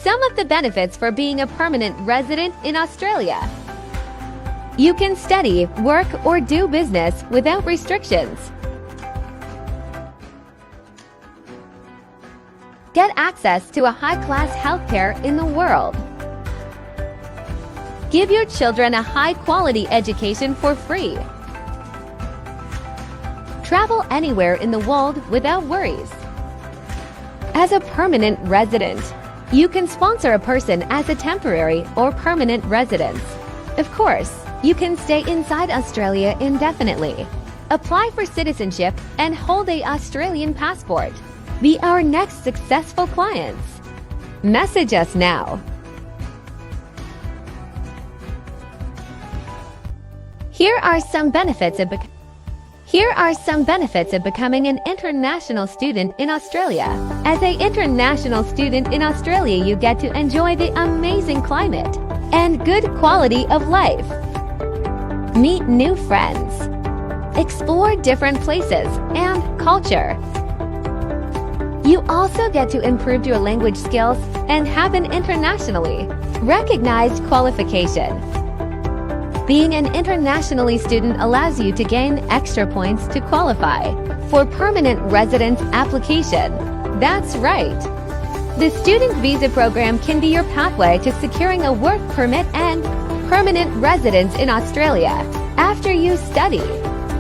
Some of the benefits for being a permanent resident in Australia. You can study, work, or do business without restrictions. Get access to a high-class healthcare in the world. Give your children a high-quality education for free. Travel anywhere in the world without worries. As a permanent resident, you can sponsor a person as a temporary or permanent resident. Of course, you can stay inside Australia indefinitely. Apply for citizenship and hold an Australian passport. Be our next successful clients. Message us now. Here are some benefits of becoming an international student in Australia. As an international student in Australia, you get to enjoy the amazing climate and good quality of life. Meet new friends. Explore different places and culture. You also get to improve your language skills and have an internationally recognized qualification. Being an internationally student allows you to gain extra points to qualify for permanent residence application. That's right. The student visa program can be your pathway to securing a work permit and permanent residence in Australia. After you study,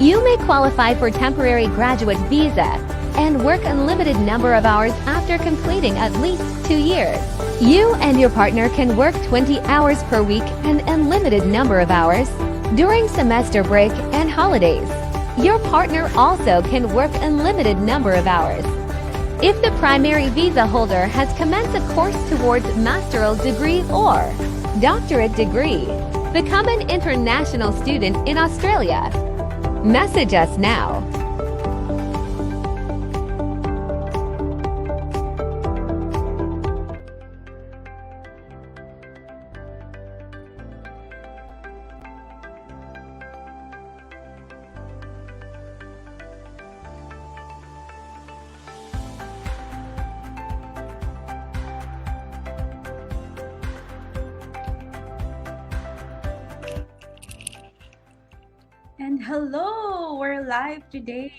you may qualify for temporary graduate visa and work unlimited number of hours after completing at least 2 years. You and your partner can work 20 hours per week and unlimited number of hours during semester break and holidays. Your partner also can work unlimited number of hours. If the primary visa holder has commenced a course towards master's degree or doctorate degree, become an international student in Australia. Message us now. And hello! We're live today.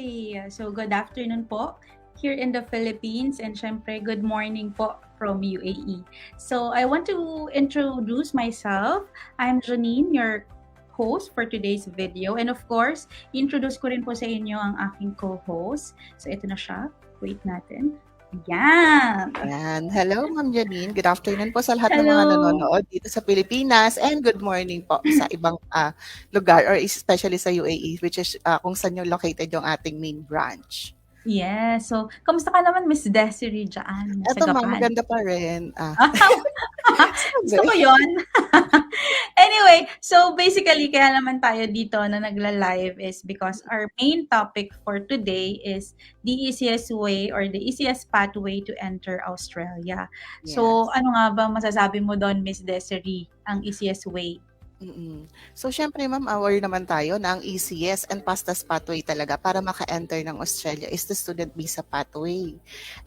So good afternoon po here in the Philippines and syempre good morning po from UAE. So I want to introduce myself. I'm Janine, your host for today's video. And of course, introduce ko rin po sa inyo ang aking co-host. So ito na siya. Wait natin. Yan. Ayan. Hello, Ma'am Janine. Good afternoon po sa lahat ng mga nanonood dito sa Pilipinas and good morning po sa ibang lugar or especially sa UAE which is kung saan yung located yung ating main branch. Yes. So, kamusta ka naman, Miss Desiree dyan? Eto ma'am, maganda pa rin. Gusto ko yun. Anyway, so basically, kaya naman tayo dito na nagla-live is because our main topic for today is the easiest way or the easiest pathway to enter Australia. Yes. So, ano nga ba masasabi mo doon, Miss Desiree, ang easiest way? So, syempre ma'am, aware naman tayo na ang easiest and fastest pathway talaga para maka-enter ng Australia is the student visa pathway.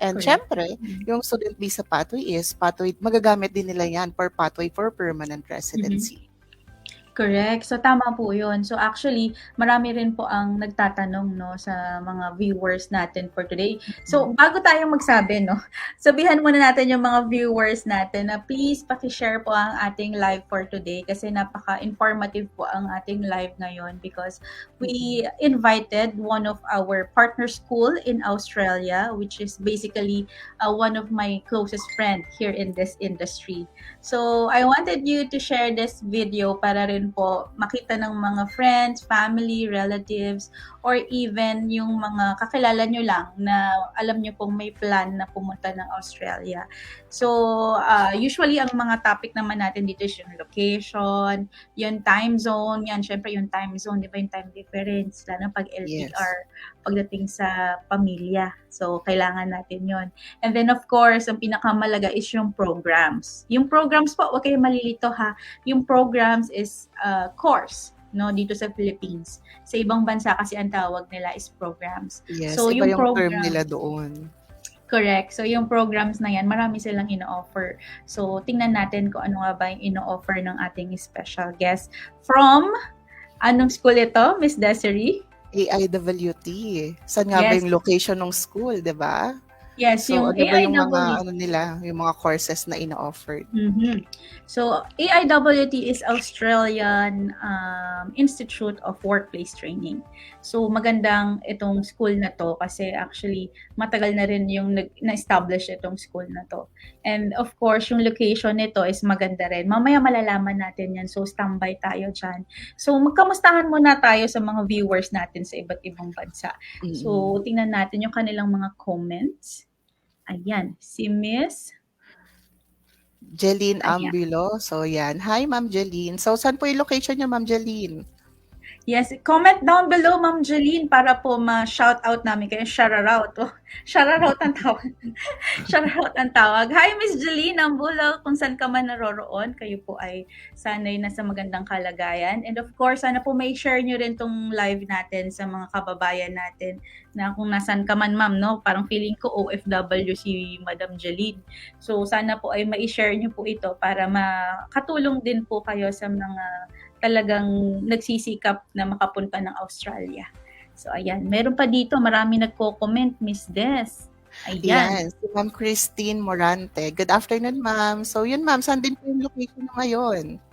And syempre, yung student visa pathway is pathway, magagamit din nila yan for pathway for permanent residency. Correct. So, tama po yun. So, actually, marami rin po ang nagtatanong no, sa mga viewers natin for today. So, bago tayo magsabi, no, sabihan muna natin yung mga viewers natin na please pakishare po ang ating live for today kasi napaka-informative po ang ating live ngayon because we invited one of our partner school in Australia which is basically one of my closest friend here in this industry. So, I wanted you to share this video para rin po makita ng mga friends, family, relatives, or even yung mga kakilala nyo lang na alam nyo pong may plan na pumunta ng Australia. So, usually ang mga topic naman natin dito is yung location, yung time zone, yan, syempre yung time zone, di ba yung time difference, lalo pag LDR, pagdating sa pamilya. So, kailangan natin yon. And then, of course, ang pinakamalaga is yung programs. Yung programs po, huwag kayo malilito ha. Yung programs is course, no, dito sa Philippines. Sa ibang bansa kasi ang tawag nila is programs. Yes, so, iba yung program, term nila doon. Correct. So, yung programs na yan, marami silang ino-offer. So, tingnan natin kung ano nga ba yung ino-offer ng ating special guest. From, anong school ito, Miss Desiree? AIWT. Saan nga ba Yes. yung location ng school, di ba? Yes, So, yung ano ba yung mga, AIWT. yung mga courses na ino-offered? Mhm. So, AIWT is Australian Institute of Workplace Training. So, magandang itong school na to kasi actually matagal na rin yung na-establish itong school na to. And of course, yung location nito is maganda rin. Mamaya malalaman natin yan. So, standby tayo dyan. So, magkamustahan muna tayo sa mga viewers natin sa iba't ibang bansa. So, tingnan natin yung kanilang mga comments. Ayan, si Miss Jeline Ayan. Ambulo. So, yan. Hi, Ma'am Jeline. So, saan po yung location niyo, Ma'am Jeline? Yes, comment down below, Ma'am Jeline, para po ma-shout out namin kayo. Shout-out. Oh, shout-out ang tawag. Shout-out ang tawag. Hi, Miss Jeline Ambulo. Kung saan ka man naroroon, kayo po ay sana'y nasa magandang kalagayan. And of course, sana po may share nyo rin tong live natin sa mga kababayan natin na kung nasan ka man, ma'am, no? Parang feeling ko OFW si Madam Jeline. So, sana po ay mai-share nyo po ito para makatulong din po kayo sa mga talagang nagsisikap na makapunta ng Australia. So, ayan. Meron pa dito, marami nagko-comment, Miss Des. Ayan. Yan, si Ma'am Christine Morante. Good afternoon, Ma'am. So, yun, Ma'am, saan din po yung location mo ngayon?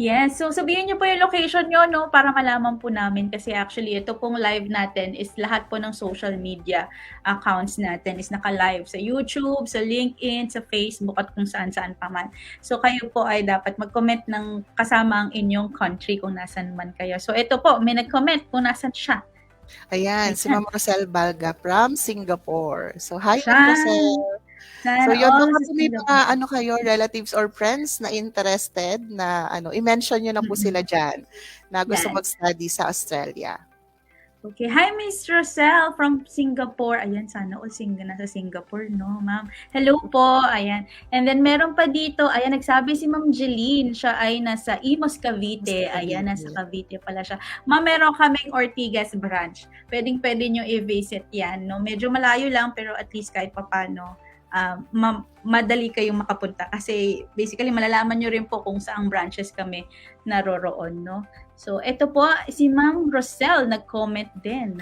Yes. So, sabihin niyo po yung location niyo, no? Para malaman po namin. Kasi actually, ito pong live natin is lahat po ng social media accounts natin is naka-live sa YouTube, sa LinkedIn, sa Facebook, at kung saan-saan pa man. So, kayo po ay dapat mag-comment ng kasama ang inyong country kung nasan man kayo. So, ito po, may nag-comment kung nasan siya. Ayan, si Ma'am Rosel Balga from Singapore. So, hi, Siya. Ma'am Rosel. So, yun, all baka sa may Singapore. mga kayo, relatives or friends na interested na i-mention nyo na po sila dyan na gusto Yan. mag-study sa Australia. Okay. Hi, Miss Rosel from Singapore. Ayan, sana all nasa Singapore, no, ma'am? Hello po. Ayan. And then, meron pa dito. Ayan, nagsabi si Ma'am Jeline. Siya ay nasa Imus, Cavite. Ayan, nasa Cavite pala siya. Ma'am, meron kaming Ortigas branch. Pwede nyo i-visit yan, no? Medyo malayo lang, pero at least kahit papano, madali kayong makapunta. Kasi, basically, malalaman nyo rin po kung saang branches kami naroroon, no? So, ito po, si Ma'am Rosel nag-comment din.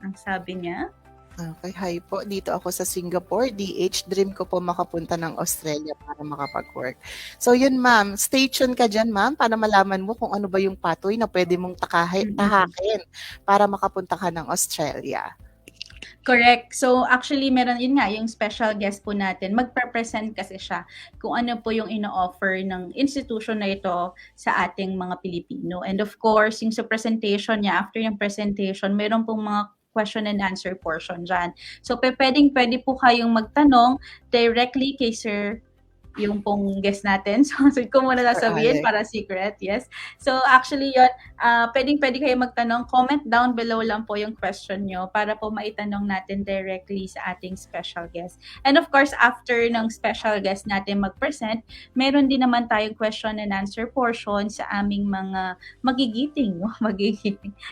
Ang sabi niya, Okay, hi po. Dito ako sa Singapore. DH, dream ko po makapunta ng Australia para makapag-work. So yun, ma'am. Stay tuned ka dyan, ma'am, para malaman mo kung ano ba yung pathway na pwede mong tahakin para makapunta ka ng Australia. Correct. So, actually, meron yun nga, yung special guest po natin, magpe-present kasi siya kung ano po yung ino-offer ng institution na ito sa ating mga Pilipino. And of course, yung sa presentation niya, after yung presentation, meron pong mga question and answer portion dyan. So, pwede po kayong magtanong directly kay Sir yung pong guest natin. So, ko muna sasabihin para secret, yes. So, actually yun, pwede kayo magtanong. Comment down below lang po yung question nyo para po maitanong natin directly sa ating special guest. And of course, after ng special guest natin mag-present, meron din naman tayong question and answer portion sa aming mga magigiting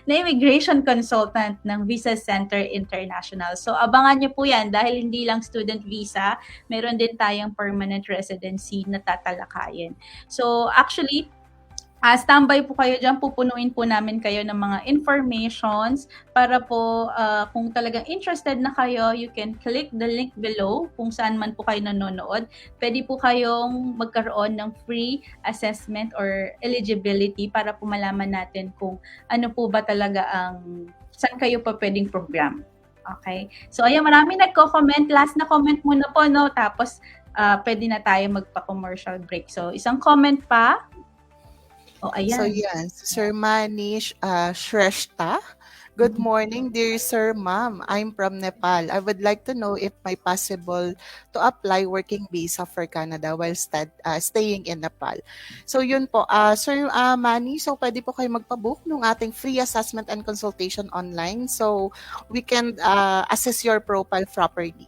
na immigration consultant ng Visa Center International. So, abangan nyo po yan dahil hindi lang student visa, meron din tayong permanent residency na tatalakayin. So, actually, standby po kayo dyan. Pupunuin po namin kayo ng mga informations para po kung talagang interested na kayo, you can click the link below kung saan man po kayo nanonood. Pwede po kayong magkaroon ng free assessment or eligibility para po malaman natin kung ano po ba talaga ang saan kayo pa pwedeng program. Okay? So, ayan, marami nagko-comment. Last na comment muna po, no? Tapos, pwede na tayo magpa-commercial break. So, isang comment pa. Ayan. So, yan. Sir Manish Shrestha. Good morning, dear Sir, Ma'am. I'm from Nepal. I would like to know if may possible to apply working visa for Canada while staying in Nepal. So, yun po. Sir Manny, so pwede po kayo magpabook ng ating free assessment and consultation online so we can assess your profile properly.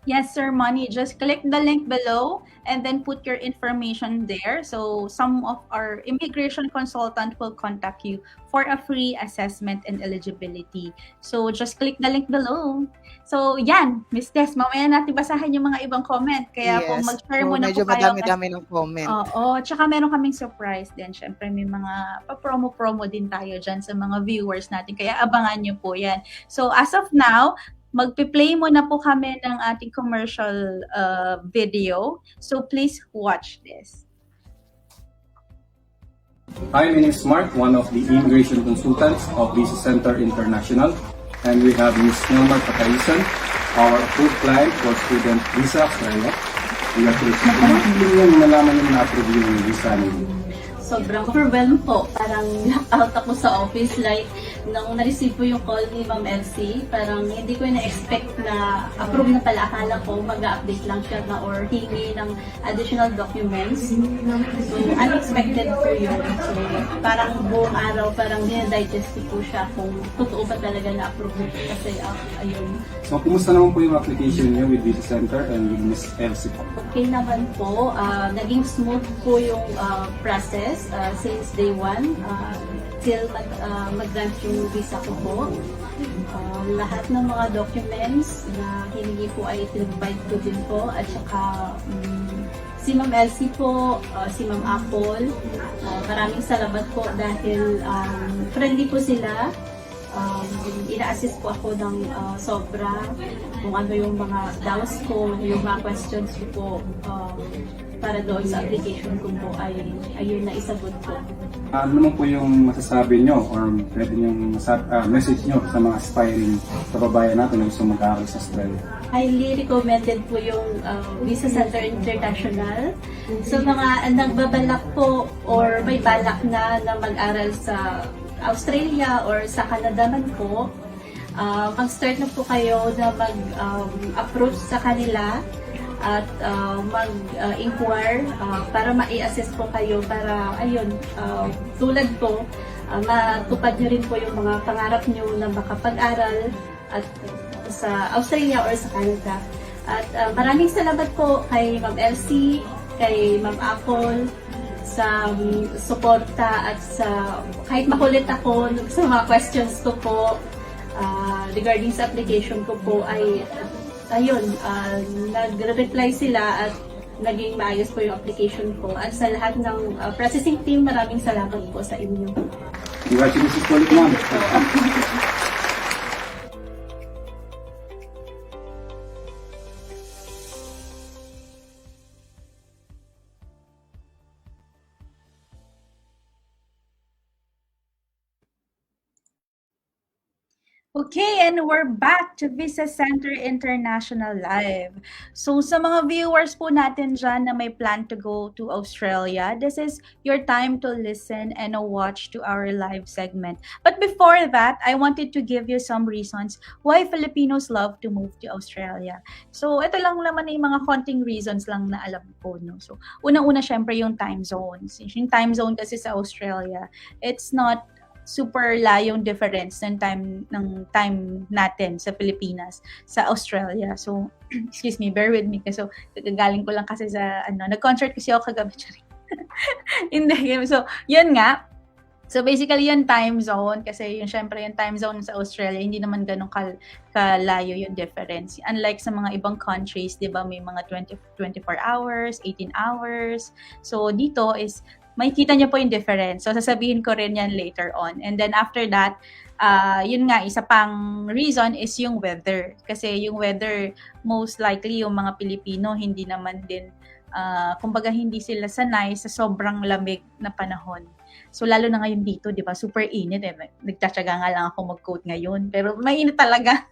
Yes, sir, Money. Just click the link below and then put your information there. So some of our immigration consultant will contact you for a free assessment and eligibility. So just click the link below. So yan, Miss Des, mamaya natin basahin yung mga ibang comment. Kaya po Yes. mag-share So, muna po medyo kayo. madami-dami ng comment. Oo, tsaka meron kaming surprise din. Siyempre may mga pa-promo-promo din tayo dyan sa mga viewers natin. Kaya abangan nyo po yan. So as of now, magpi-play muna po kami ng ating commercial video. So please watch this. Hi, my name is Mark, one of the immigration consultants of Visa Center International. And we have Ms. Nelmar Pataisan, our approved client for student visa Australia. Congratulations. Ano yung malaman yung na-approve yung visa ninyo? Sobrang overwhelmed po. Parang out ako sa office. Like, nung na-receive po yung call ni Ma'am Elsie, parang hindi ko na-expect na approve na pala. Akala ko mag-update lang siya na or hingi ng additional documents. So, unexpected po yun. So, parang buong araw, parang dinadigest ko po siya kung totoo ba talaga na-approve. Kasi, ayun. So, kumusta naman po yung application niyo with Visa Center and with Ms. Elsie po? Okay naman po. Naging smooth po yung process since day one till mag-grant yung visa ko po. Lahat ng mga documents na hiningi po ay provide ko din po at saka si Ma'am Elsie po, si Ma'am Apple, maraming salamat po dahil friendly po sila. Ina-assist po ako ng sobra kung ano yung mga doubts ko, yung mga questions ko po para doon sa application ko po ay ayun na isagot ko. Ano naman po yung masasabi nyo or pwede nyo message nyo sa mga aspiring kababayan natin na gusto mag-aaral sa Australia? Highly recommended po yung Visa Center International. So mga nagbabalak po or may balak na mag-aral sa Australia or sa Canada man po, mag-start na po kayo na mag-approach sa kanila at mag-inquire para ma-i-assess po kayo para ayun, tulad po, matupad nyo rin po yung mga pangarap nyo na makapag-aral at sa Australia or sa Canada. At maraming salamat po kay Ma'am Elsie, kay Ma'am Apple, sa suporta at sa kahit makulit ako sa mga questions ko po regarding sa application ko po ay ayun, nagre-reply sila at naging maayos po yung application ko. At sa lahat ng processing team, maraming salamat po sa inyo. Congratulations po ulit, ma'am. Okay, and we're back to Visa Center International Live. So sa mga viewers po natin dyan na may plan to go to Australia, this is your time to listen and watch to our live segment. But before that, I wanted to give you some reasons why Filipinos love to move to Australia. So ito lang naman yung mga konting reasons lang na alam ko. No? So unang-una syempre yung time zones. Yung time zone kasi sa Australia, it's not super layong difference ng time natin sa Pilipinas sa Australia. So, excuse me, bear with me kasi so, galing ko lang kasi sa nag-concert kasi ako kagabi. Hindi. So, yun nga. So, basically, yung time zone, kasi yung syempre yung time zone sa Australia, hindi naman ganun kalayo yung difference. Unlike sa mga ibang countries, di ba, may mga 24 hours, 18 hours. So, dito is makikita niyo po yung difference. So, sasabihin ko rin yan later on. And then after that, yun nga, isa pang reason is yung weather. Kasi yung weather, most likely yung mga Pilipino, hindi naman din, kumbaga hindi sila sanay sa sobrang lamig na panahon. So, lalo na ngayon dito, di ba? Super init. Nagtatsaga nga lang ako mag-coat ngayon. Pero mainit talaga.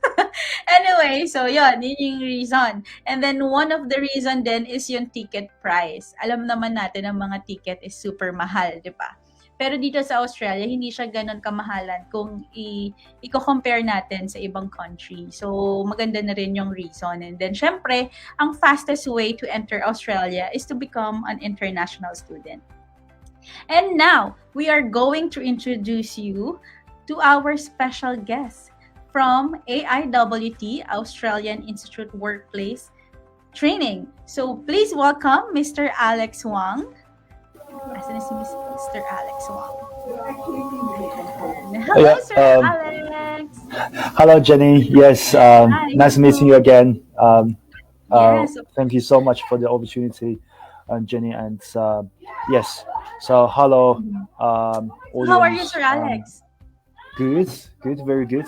Anyway, so yun yung reason. And then one of the reason then is yung ticket price. Alam naman natin ang mga ticket is super mahal, di ba? Pero dito sa Australia, hindi siya ganun kamahalan kung i-compare natin sa ibang country. So, maganda na rin yung reason. And then, syempre, ang fastest way to enter Australia is to become an international student. And now, we are going to introduce you to our special guest from AIWT, Australian Institute Workplace training. So please welcome Mr. Alex Huang. Asan na si Mr. Alex Huang? Hello, Yeah, Sir Alex. hello, Jenny. Yes, nice meeting you again. Yes. Thank you so much for the opportunity, Jenny. And yes, so hello, How are you, audience. Sir Alex? Good, very good. Very good.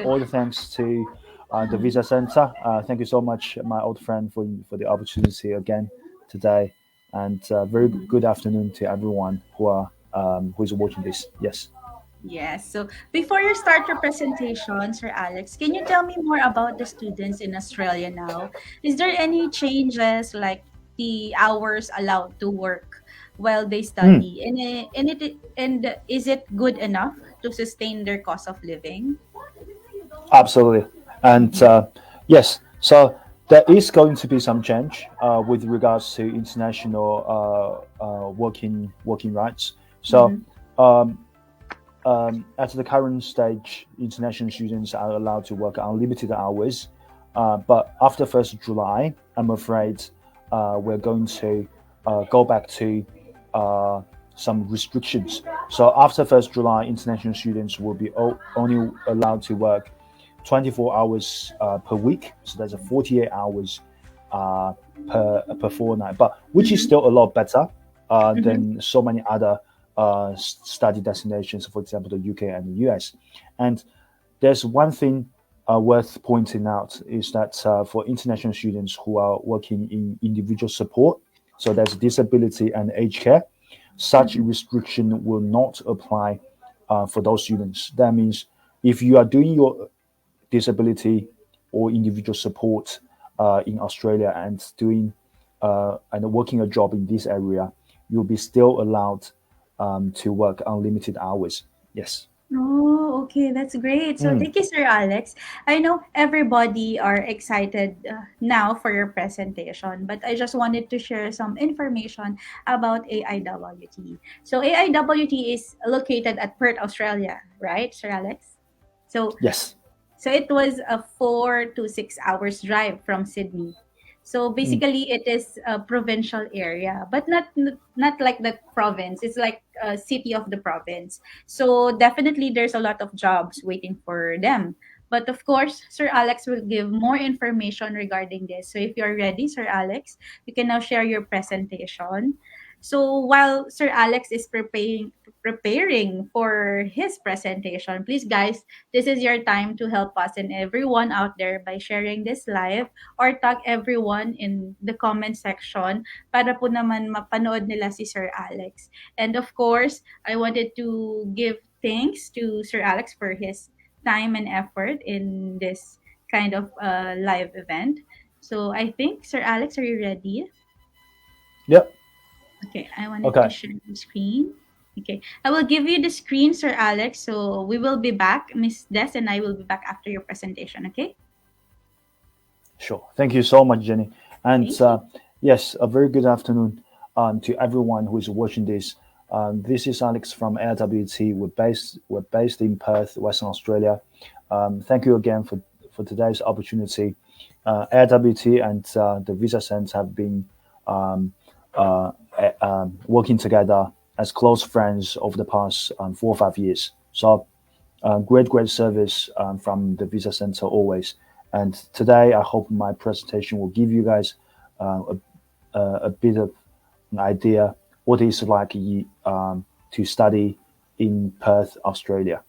All the thanks to the Visa Center. Thank you so much, my old friend, for the opportunity again today. And very good afternoon to everyone who is watching this. Yes. Yes. So before you start your presentation, Sir Alex, can you tell me more about the students in Australia now? Is there any changes like the hours allowed to work while they Mm, study? And is it good enough to sustain their cost of living? absolutely. And Mm-hmm. yes, so there is going to be some change with regards to international working rights. So Mm-hmm. um, at the current stage, international students are allowed to work unlimited hours. But after 1st of July, I'm afraid we're going to go back to some restrictions. So after 1st July, international students will be only allowed to work 24 hours per week. So that's a 48 hours per fortnight, but which is Mm-hmm. still a lot better Mm-hmm. than so many other study destinations, for example, the UK and the US. And there's one thing worth pointing out is that for international students who are working in individual support, so there's disability and aged care, such restriction will not apply for those students. That means if you are doing your disability or individual support in Australia and doing and working a job in this area, you'll be still allowed to work unlimited hours. Yes. Oh, okay, that's great. So Mm, thank you, Sir Alex. I know everybody are excited now for your presentation, but I just wanted to share some information about AIWT. So AIWT is located at Perth, Australia, right, Sir Alex? So yes. so it was a 4 to 6 hours drive from Sydney. So Mm, basically, it is a provincial area, but not like the province. It's like a city of the province. So definitely, there's a lot of jobs waiting for them. But of course, Sir Alex will give more information regarding this. So if you're ready, Sir Alex, you can now share your presentation. So while Sir Alex is preparing for his presentation, please guys, this is your time to help us and everyone out there by sharing this live or tag everyone in the comment section para po naman mapanood nila si Sir Alex. And of course, I wanted to give thanks to Sir Alex for his time and effort in this kind of live event. So I think, Sir Alex, are you ready? yep. Okay, I wanted to Okay. share the screen. Okay, I will give you the screen, Sir Alex. So we will be back. Miss Des and I will be back after your presentation. Okay? Sure. Thank you so much, Jenny. And Thank you. yes, a very good afternoon to everyone who is watching this. This is Alex from AIWT. We're based in Perth, Western Australia. Thank you again for today's opportunity. AIWT and the Visa Center have been um, working together as close friends over the past 4 or 5 years. So great service from the Visa Center always. And today, I hope my presentation will give you guys a bit of an idea what it's like to study in Perth, Australia.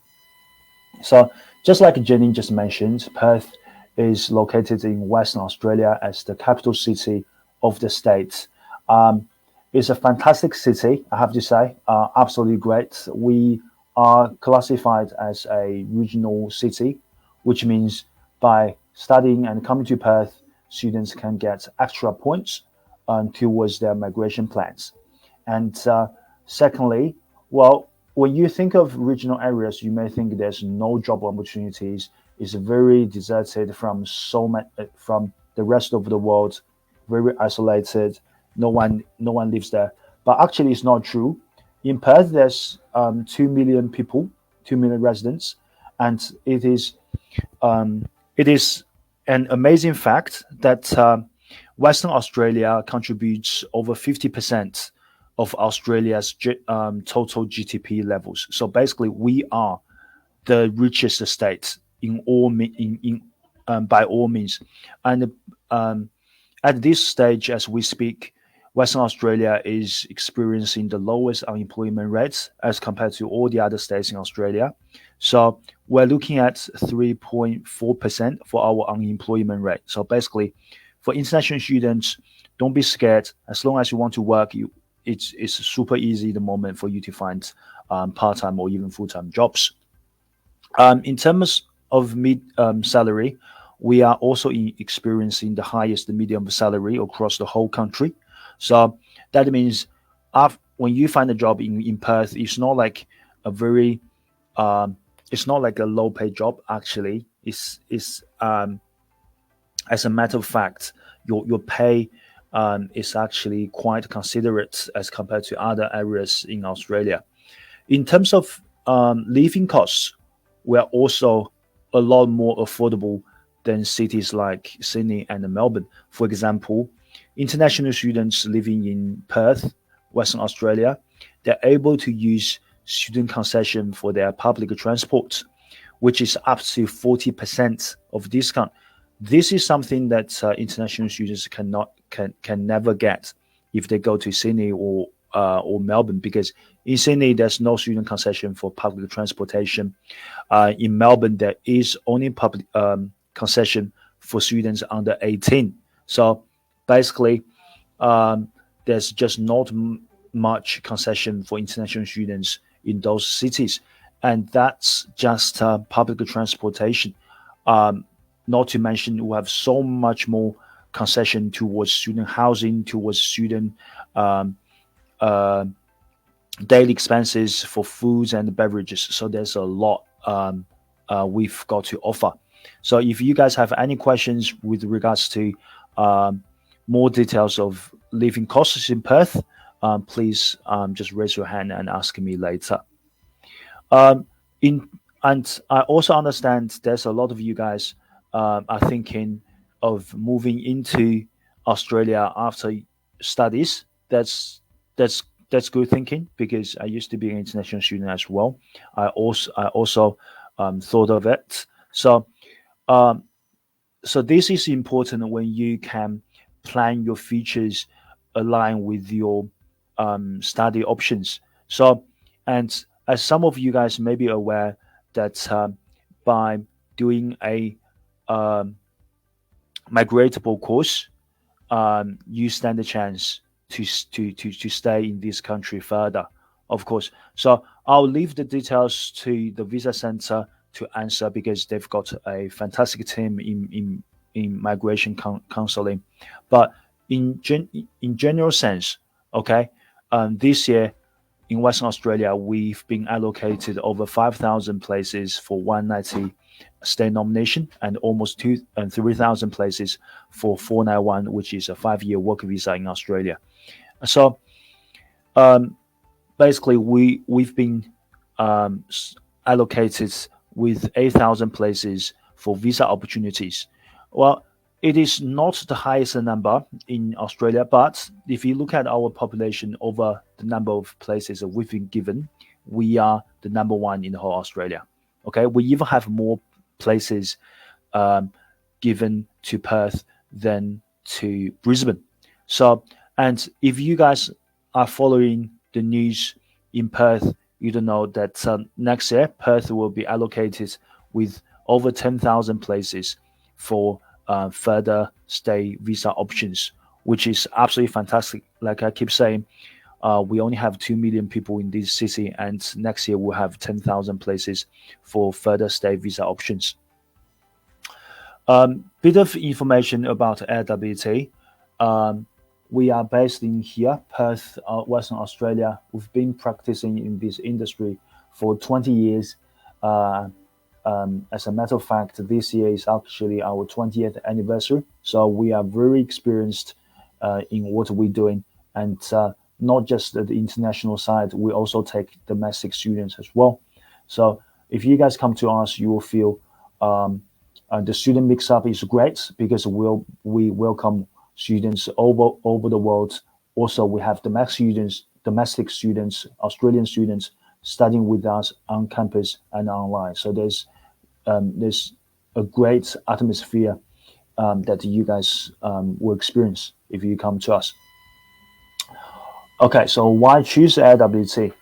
So, just like Jenny just mentioned, Perth is located in Western Australia as the capital city of the state. Um, it's a fantastic city, I have to say, absolutely great. We are classified as a regional city, which means by studying and coming to Perth, students can get extra points towards their migration plans. And secondly, well, when you think of regional areas, you may think there's no job opportunities. It's very deserted from from the rest of the world, very isolated. No one lives there. But actually, it's not true. In Perth, there's 2 million people, 2 million residents, and it is an amazing fact that Western Australia contributes over 50% of Australia's total GDP levels. So basically, we are the richest state in all by all means. And at this stage, as we speak, Western Australia is experiencing the lowest unemployment rates as compared to all the other states in Australia. So we're looking at 3.4% for our unemployment rate. So basically, for international students, don't be scared. As long as you want to work, it's super easy the moment for you to find part-time or even full-time jobs. In terms of salary, we are also experiencing the highest medium salary across the whole country. So that means when you find a job in Perth, it's not like a very it's not like a low paid job. Actually, it's as a matter of fact, your pay is actually quite considerate as compared to other areas in Australia. In terms of living costs, we are also a lot more affordable than cities like Sydney and Melbourne. For example, international students living in Perth, Western Australia, they're able to use student concession for their public transport, which is up to 40% of discount. This is something that international students can never get if they go to Sydney or Melbourne, because in Sydney there's no student concession for public transportation. In Melbourne there is only public concession for students under 18. So basically, there's just not much concession for international students in those cities, and that's just public transportation. Not to mention, we have so much more concession towards student housing, towards student daily expenses for foods and beverages. So there's a lot we've got to offer. So if you guys have any questions with regards to more details of living costs in Perth, please just raise your hand and ask me later. And I also understand there's a lot of you guys are thinking of moving into Australia after studies. That's good thinking, because I used to be an international student as well. I also thought of it. So this is important when you can plan your futures align with your study options. So, and as some of you guys may be aware that by doing a migratable course, you stand a chance to stay in this country further, of course. So I'll leave the details to the Visa Center to answer, because they've got a fantastic team in migration counseling. But in general sense, okay, this year in Western Australia, we've been allocated over 5,000 places for 190 stay nomination, and almost 3,000 places for 491, which is a 5-year work visa in Australia. So basically, we've been allocated with 8,000 places for visa opportunities. Well, it is not the highest number in Australia, but if you look at our population over the number of places that we've been given, we are the number one in the whole Australia. Okay, we even have more places given to Perth than to Brisbane. So, and if you guys are following the news in Perth, you don't know that next year Perth will be allocated with over 10,000 places for further stay visa options, which is absolutely fantastic. Like I keep saying, we only have 2 million people in this city, and next year we'll have 10,000 places for further stay visa options. Bit of information about AIWT. We are based in here, Perth, Western Australia. We've been practicing in this industry for 20 years. As a matter of fact, this year is actually our 20th anniversary. So we are very experienced in what we're doing. And not just the international side, we also take domestic students as well. So if you guys come to us, you will feel the student mix-up is great, because we welcome students over the world. Also, we have domestic students, Australian students studying with us on campus and online. So there's a great atmosphere that you guys will experience if you come to us. Okay, so why choose AIWT?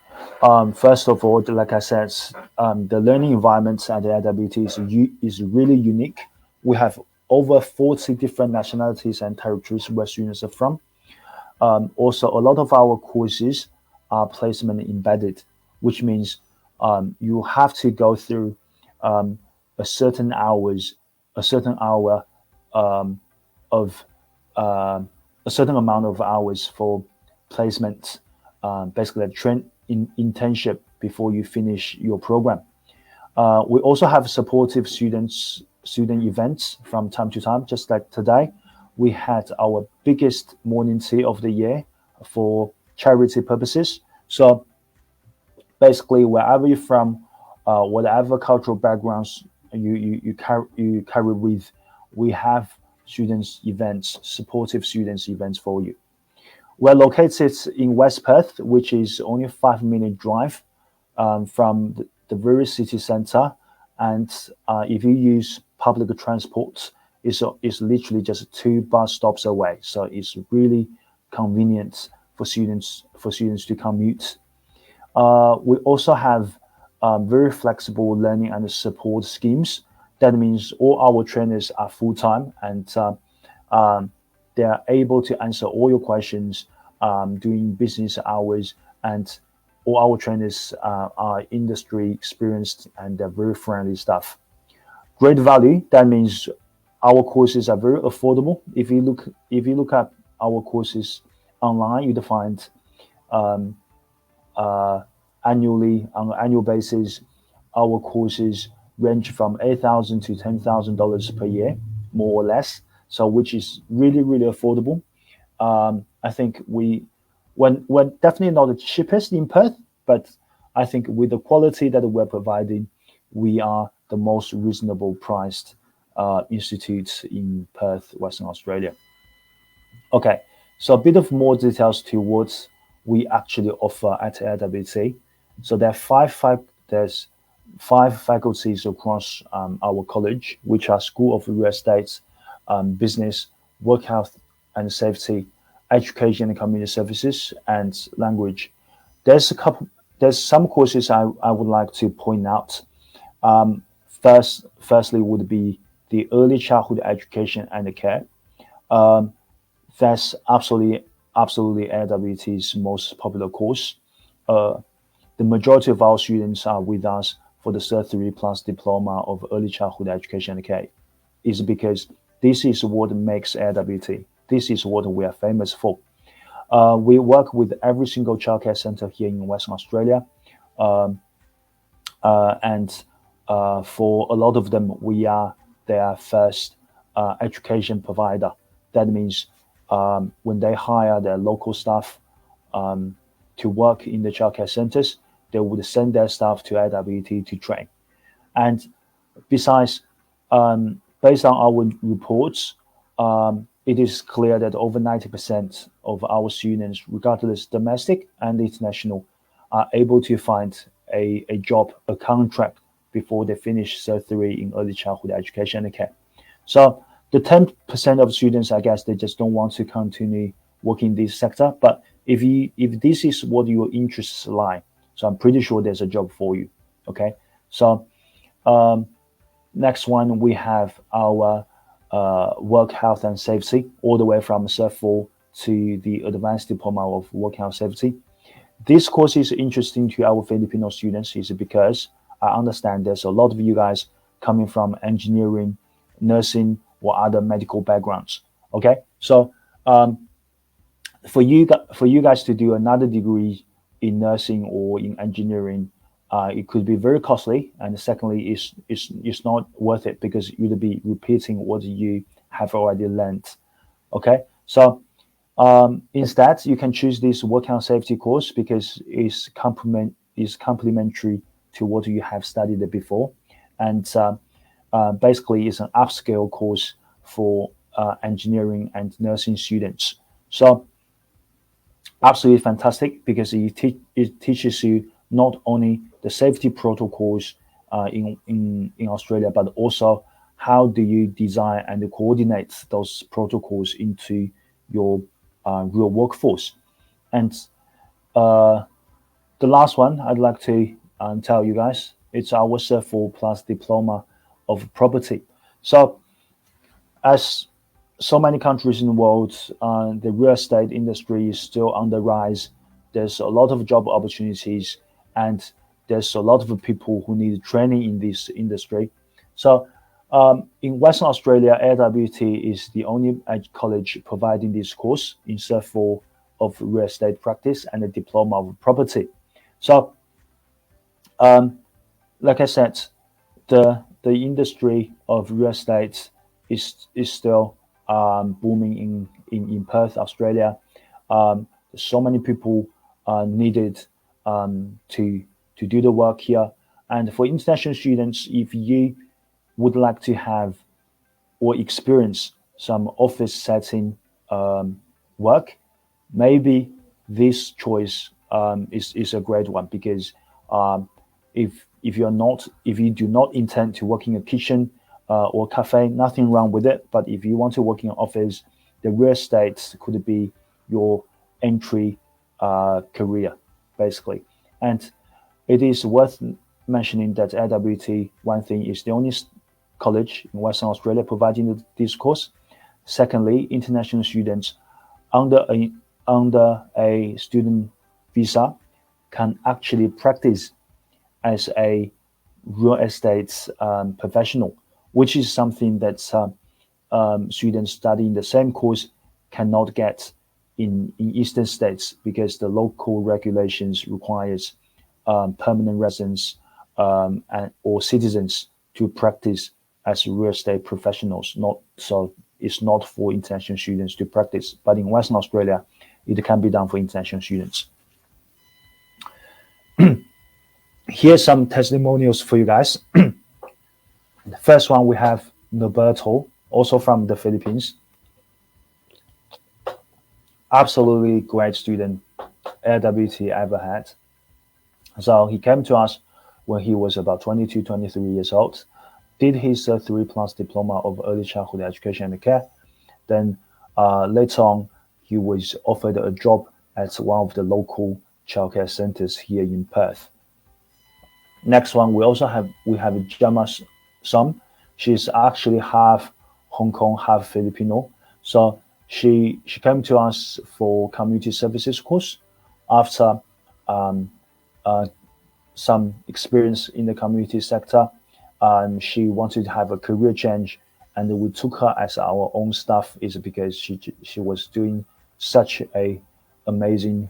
First of all, like I said, the learning environment at AIWT is really unique. We have over 40 different nationalities and territories where students are from. Also, a lot of our courses are placement embedded, which means you have to go through a certain hour of a certain amount of hours for placement, basically a internship before you finish your program. We also have supportive student events from time to time, just like today. We had our biggest morning tea of the year for charity purposes. So basically, wherever you're from, whatever cultural backgrounds you carry with, we have supportive students events for you. We're located in West Perth, which is only a 5-minute drive from the very city center. And if you use public transport, it's literally just 2 bus stops away. So it's really convenient for students to commute. We also have very flexible learning and support schemes. That means all our trainers are full-time and they are able to answer all your questions during business hours, and all our trainers are industry experienced and they're very friendly staff. Great value, that means our courses are very affordable. If you look at our courses online, you'll find annually, on an annual basis, our courses range from $8,000 to $10,000 per year, more or less. So, which is really, really affordable. I think we're definitely not the cheapest in Perth, but I think with the quality that we're providing, we are the most reasonable priced institutes in Perth, Western Australia. Okay, so a bit of more details to what we actually offer at AIWT. So there are there's 5 faculties across our college, which are School of Real Estate, Business, Work Health and Safety, Education and Community Services, and Language. There's some courses I would like to point out. Firstly would be the Early Childhood Education and Care. That's absolutely AIWT's most popular course. The majority of our students are with us for the Cert 3 plus Diploma of Early Childhood Education and Care. Is because this is what makes AIWT. This is what we are famous for. We work with every single childcare center here in Western Australia. And for a lot of them, we are their first education provider. That means when they hire their local staff to work in the childcare centers, they would send their staff to AIWT to train. And besides, based on our reports, it is clear that over 90% of our students, regardless domestic and international, are able to find a job, a contract before they finish Cert 3 in Early Childhood Education and Care. So the 10% of students, I guess, they just don't want to continue working in this sector. But if this is what your interests lie, so I'm pretty sure there's a job for you. Okay. So next one, we have our Work Health and Safety, all the way from Cert 4 to the Advanced Diploma of Work Health Safety. This course is interesting to our Filipino students is because I understand there's a lot of you guys coming from engineering, nursing, or other medical backgrounds. Okay, so for you guys to do another degree in nursing or in engineering, it could be very costly, and secondly, it's not worth it because you'll be repeating what you have already learned. Okay, so instead, you can choose this Work Health Safety course because it's complementary to what you have studied before, and basically, it's an upscale course for engineering and nursing students. So absolutely fantastic, because it teaches you not only the safety protocols in Australia, but also how do you design and coordinate those protocols into your real workforce. And the last one I'd like to tell you guys, it's our Cert 4 Plus Diploma of Property. So as so many countries in the world, the real estate industry is still on the rise. There's a lot of job opportunities, and there's a lot of people who need training in this industry. So in Western Australia, AIWT is the only college providing this course in Cert 4 of Real Estate Practice and a Diploma of Property. So like I said, the industry of real estate is still booming in Perth, Australia. So many people needed to do the work here. And for international students, if you would like to have or experience some office setting work, maybe this choice is a great one, because if you do not intend to work in a kitchen or cafe, nothing wrong with it. But if you want to work in an office, the real estate could be your entry career, basically. And it is worth mentioning that AIWT, one thing, is the only college in Western Australia providing this course. Secondly, international students under a student visa can actually practice as a real estate professional, which is something that students studying the same course cannot get in eastern states, because the local regulations requires permanent residents or citizens to practice as real estate professionals. So it's not for international students to practice, but in Western Australia, it can be done for international students. Here's some testimonials for you guys. The first one, we have Noberto, also from the Philippines. Absolutely great student AIWT ever had. So he came to us when he was about 22, 23 years old, did his 3+ diploma of early childhood education and care. Then later on, he was offered a job at one of the local childcare centers here in Perth. Next one, we have Jama Som. She's actually half Hong Kong, half Filipino. So she came to us for community services course. After some experience in the community sector, she wanted to have a career change, and we took her as our own staff, is because she was doing such a amazing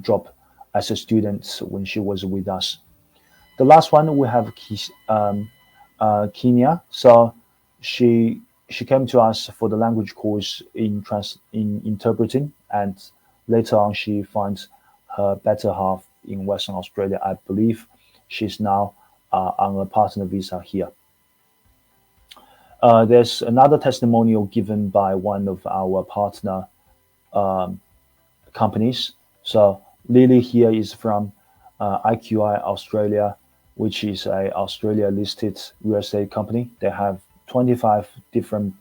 job as a student when she was with us. The last one, we have Kenya. So she came to us for the language course in interpreting, and later on she finds her better half in Western Australia. I believe she's now on a partner visa here. There's another testimonial given by one of our partner companies. So Lily here is from IQI Australia, which is a Australia listed real estate company. They have 25 different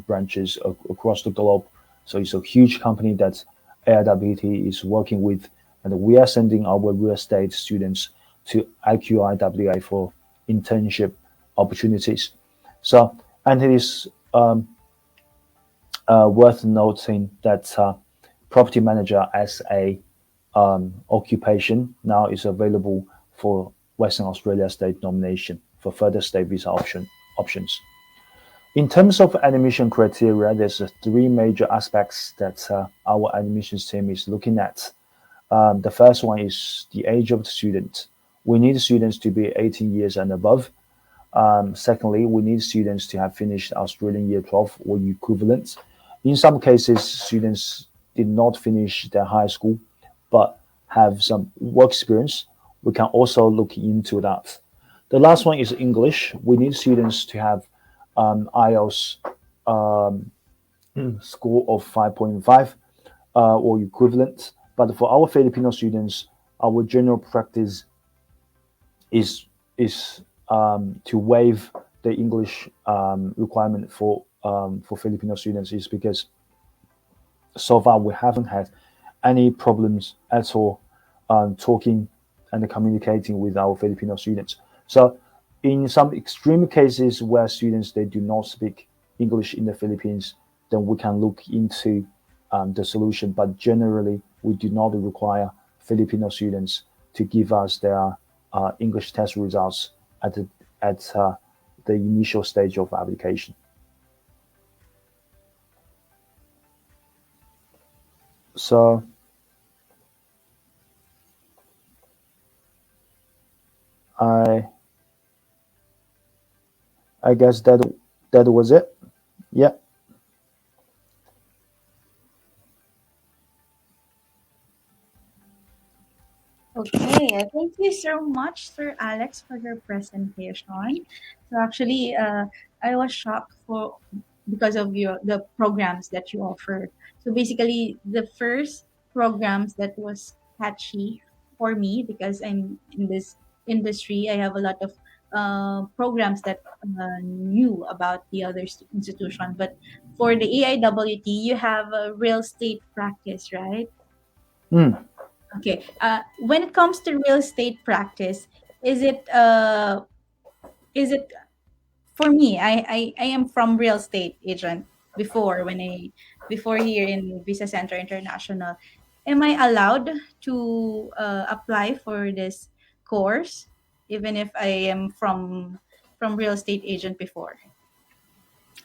branches across the globe. So it's a huge company that AIWT is working with, and we are sending our real estate students to IQIWA for internship opportunities. So, and it is worth noting that property manager as a occupation now is available for Western Australia state nomination for further state visa options. In terms of admission criteria, there's 3 major aspects that our admissions team is looking at. The first one is the age of the student. We need students to be 18 years and above. Secondly, we need students to have finished Australian Year 12 or equivalent. In some cases, students did not finish their high school, but have some work experience. We can also look into that. The last one is English. We need students to have IELTS score of 5.5 or equivalent. But for our Filipino students, our general practice is to waive the English requirement for Filipino students, is because so far we haven't had any problems at all talking and communicating with our Filipino students. So in some extreme cases where students they do not speak English in the Philippines, then we can look into the solution. But generally, we do not require Filipino students to give us their English test results at the initial stage of application. So I guess that was it. Yeah. Okay, thank you so much, Sir Alex, for your presentation. So actually, I was shocked because of the programs that you offered. So basically, the first programs that was catchy for me, because I'm in this industry, I have a lot of programs that knew about the other institution. But for the AIWT, you have a real estate practice, right? Mm. Okay. When it comes to real estate practice, is it for me? I am from real estate agent before before here in Visa Center International. Am I allowed to apply for this course even if I am from real estate agent before?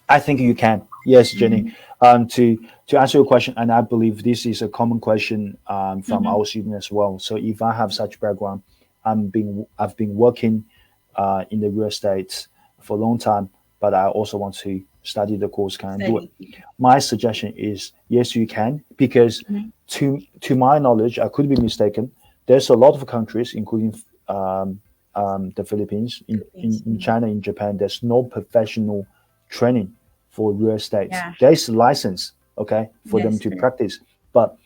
I think you can. Yes, Jenny. To answer your question, and I believe this is a common question from our students as well. So if I have such background, I've been working in the real estate for a long time, but I also want to study the course. Can I do it? My suggestion is yes, you can, because to my knowledge, I could be mistaken. There's a lot of countries, including the Philippines, in China, in Japan. There's no professional training for real estate. Yeah. There is a license, okay, for them Yes, to sir. practice. But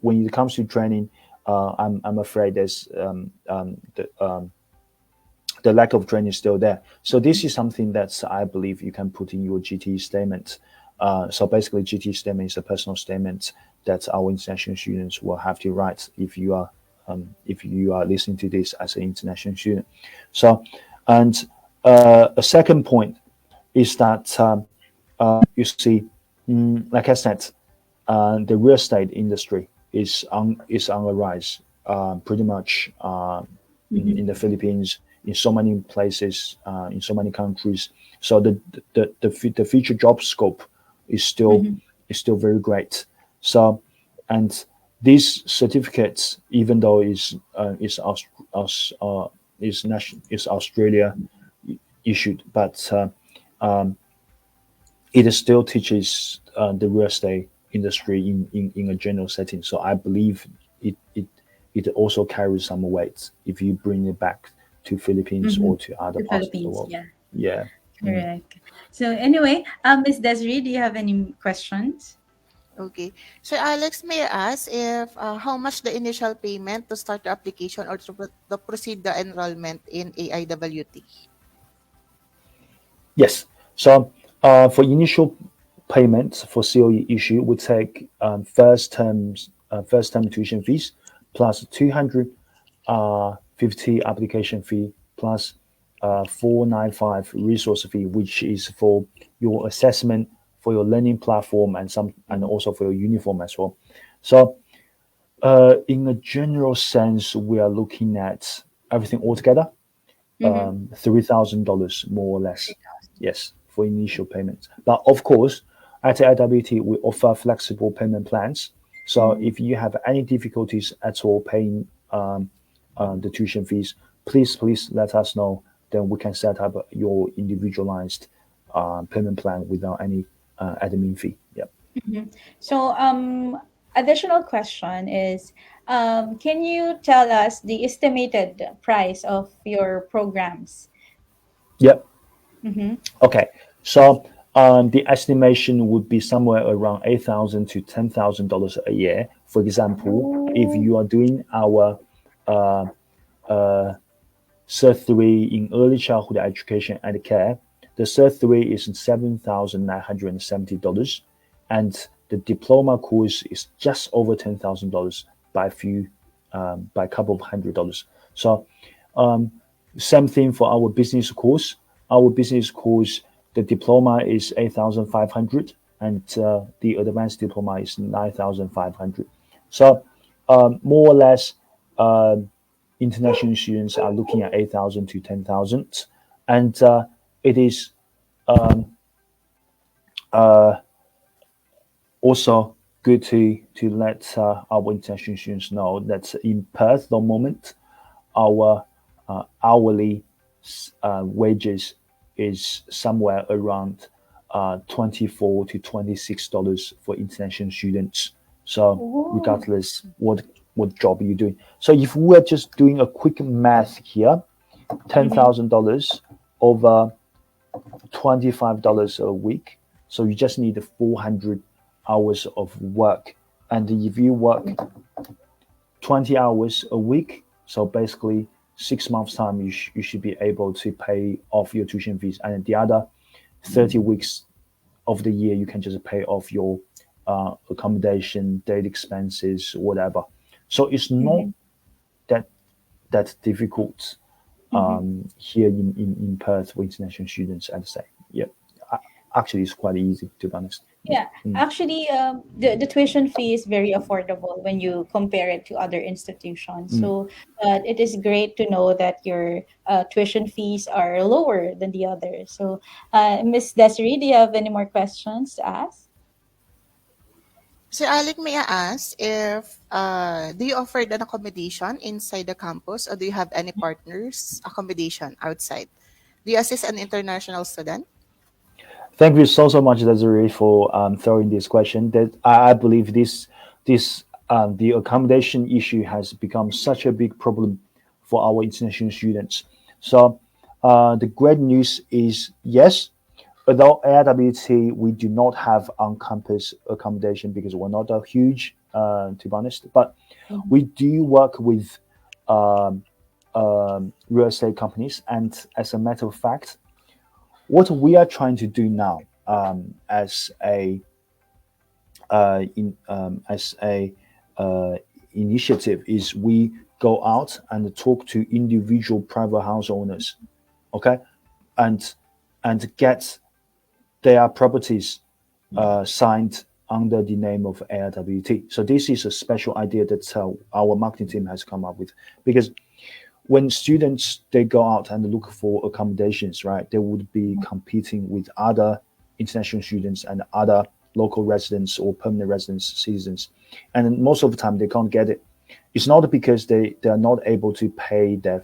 when it comes to training, I'm afraid there's the lack of training is still there. So this is something that I believe you can put in your GT statement. So basically, GT statement is a personal statement that our international students will have to write if you are listening to this as an international student. So, and a second point is that you see, like I said, the real estate industry is on a rise, pretty much in the Philippines, in so many places, in so many countries. So the future job scope is still very great. So, and these certificates, even though is Australia issued, but it still teaches the real estate industry in a general setting. So I believe it also carries some weight if you bring it back to Philippines or to other The parts of the Philippines, world. yeah. Yeah. Correct. So anyway, Miss Desiree, do you have any questions? Okay. So Alex, may I ask if how much the initial payment to start the application or to proceed the enrollment in AIWT? Yes. So for initial payments for COE issue, we take first term tuition fees plus 250 application fee plus 495 resource fee, which is for your assessment, for your learning platform, and also for your uniform as well. So in a general sense, we are looking at everything altogether, $3,000 more or less. Yes, for initial payments. But of course, at IWT, we offer flexible payment plans. So if you have any difficulties at all paying the tuition fees, please let us know. Then we can set up your individualized payment plan without any admin fee. Yep. So additional question is, can you tell us the estimated price of your programs? Yep. Mm-hmm. Okay. So the estimation would be somewhere around $8,000 to $10,000 a year. For example, if you are doing our Cert 3 in early childhood education and care, the Cert 3 is $7,970, and the diploma course is just over $10,000 by a couple of $100. So, same thing for our business course. Our business course, the diploma is 8,500, and the advanced diploma is 9,500. So, more or less, international students are looking at 8,000 to 10,000, and it is also good to let our international students know that in Perth, at the moment, our hourly wages is somewhere around $24 to $26 for international students. So regardless what job you're doing. So if we're just doing a quick math here, $10,000 over $25 a week. So you just need 400 hours of work. And if you work 20 hours a week, so basically 6 months time, you should be able to pay off your tuition fees. And the other 30 weeks of the year, you can just pay off your accommodation, daily expenses, whatever. So it's not that difficult here in Perth for international students, I'd say. Yeah, actually, it's quite easy, to be honest. Yeah, actually, the tuition fee is very affordable when you compare it to other institutions. So it is great to know that your tuition fees are lower than the others. So, Miss Desiree, do you have any more questions to ask? So, Alec, may I ask if do you offer an accommodation inside the campus, or do you have any partners accommodation outside? Do you assist an international student? Thank you so much, Desiree, for throwing this question. That I believe the accommodation issue has become such a big problem for our international students. So the great news is yes, although AIWT we do not have on-campus accommodation because we're not a huge, to be honest, but we do work with real estate companies, and as a matter of fact, what we are trying to do now, as a initiative, is we go out and talk to individual private house owners, okay, and get their properties signed under the name of AIWT. So this is a special idea that our marketing team has come up with, because when students they go out and look for accommodations, right, they would be competing with other international students and other local residents or permanent residents, citizens, and most of the time they can't get it. It's not because they are not able to pay their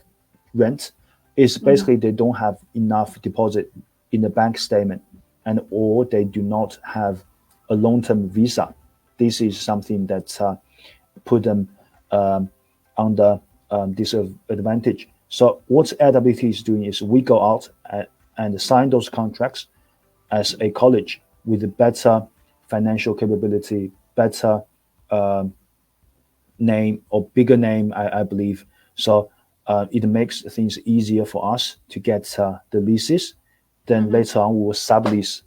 rent. It's basically they don't have enough deposit in the bank statement, and or they do not have a long-term visa. This is something that put them under disadvantage. So what AIWT is doing is we go out and sign those contracts as a college with a better financial capability, better name or bigger name, I believe. So it makes things easier for us to get the leases. Then later on, we will sublease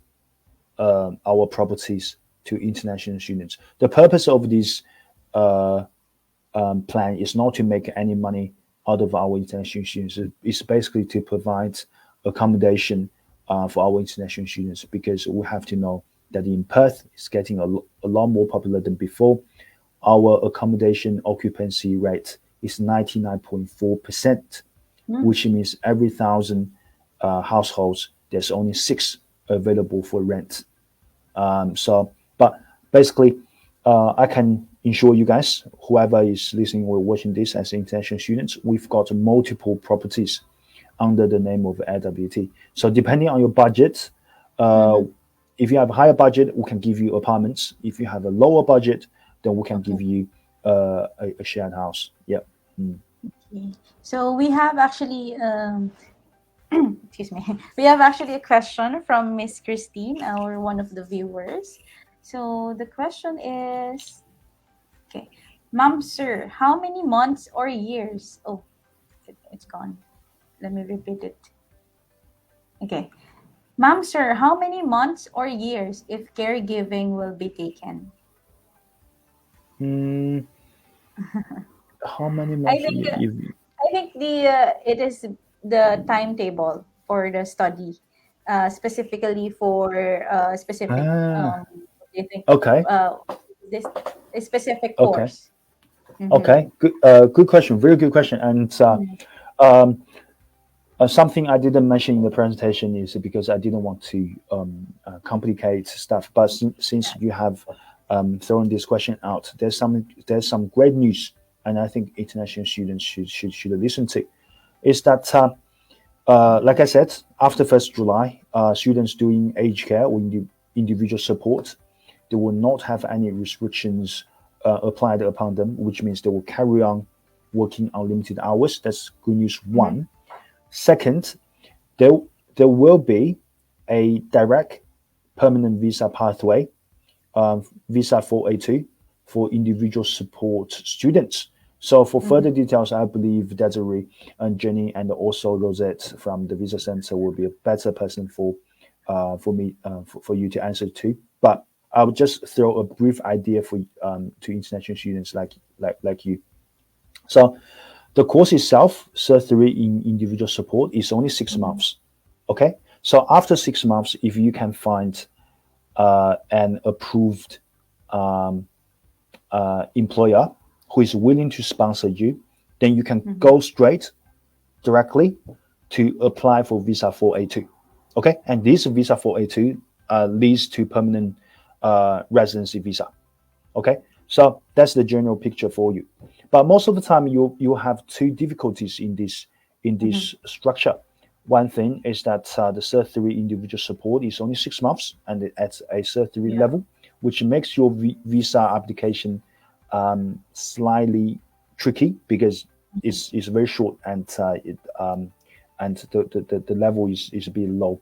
our properties to international students. The purpose of this plan is not to make any money out of our international students. It's basically to provide accommodation for our international students, because we have to know that in Perth, it's getting a lot more popular than before. Our accommodation occupancy rate is 99.4%, which means every 1,000 households, there's only 6 available for rent. But basically, I can ensure you guys, whoever is listening or watching this as international students, we've got multiple properties under the name of AIWT. So depending on your budget, if you have a higher budget, we can give you apartments. If you have a lower budget, then we can give you a shared house. Yeah. Okay. So we have actually excuse me. We have actually a question from Miss Christine, our one of the viewers. So the question is, okay, Ma'am Sir, how many months or years? Oh, it's gone. Let me repeat it. Okay. Ma'am Sir, how many months or years if caregiving will be taken? How many I months? think You, I think it is the timetable for the study, specifically for specific. ah, What do you think? okay, Uh, this a specific okay, course. Mm-hmm. okay. Good, good question. Very good question. And um, something I didn't mention in the presentation is because I didn't want to complicate stuff. But since you have thrown this question out, there's some great news, and I think international students should listen to. Is that like I said, after 1st July, students doing aged care or individual support, they will not have any restrictions applied upon them, which means they will carry on working unlimited hours. That's good news Mm-hmm. one. Second, there there will be a direct permanent visa pathway, visa 482 for individual support students. So for Mm-hmm. further details, I believe Desiree and Jenny and also Rosette from the Visa Center will be a better person for me for you to answer to. But I would just throw a brief idea for to international students like you. So the course itself, Cert 3 in individual support, is only 6 months. Okay, so after 6 months, if you can find an approved employer who is willing to sponsor you, then you can go straight directly to apply for visa 482. Okay, and this visa 482 leads to permanent residency visa. Okay, so that's the general picture for you. But most of the time, you have two difficulties in this structure. One thing is that the Cert 3 individual support is only 6 months and at a Cert 3 Yeah. level, which makes your visa application slightly tricky because it's very short and the level is a bit low.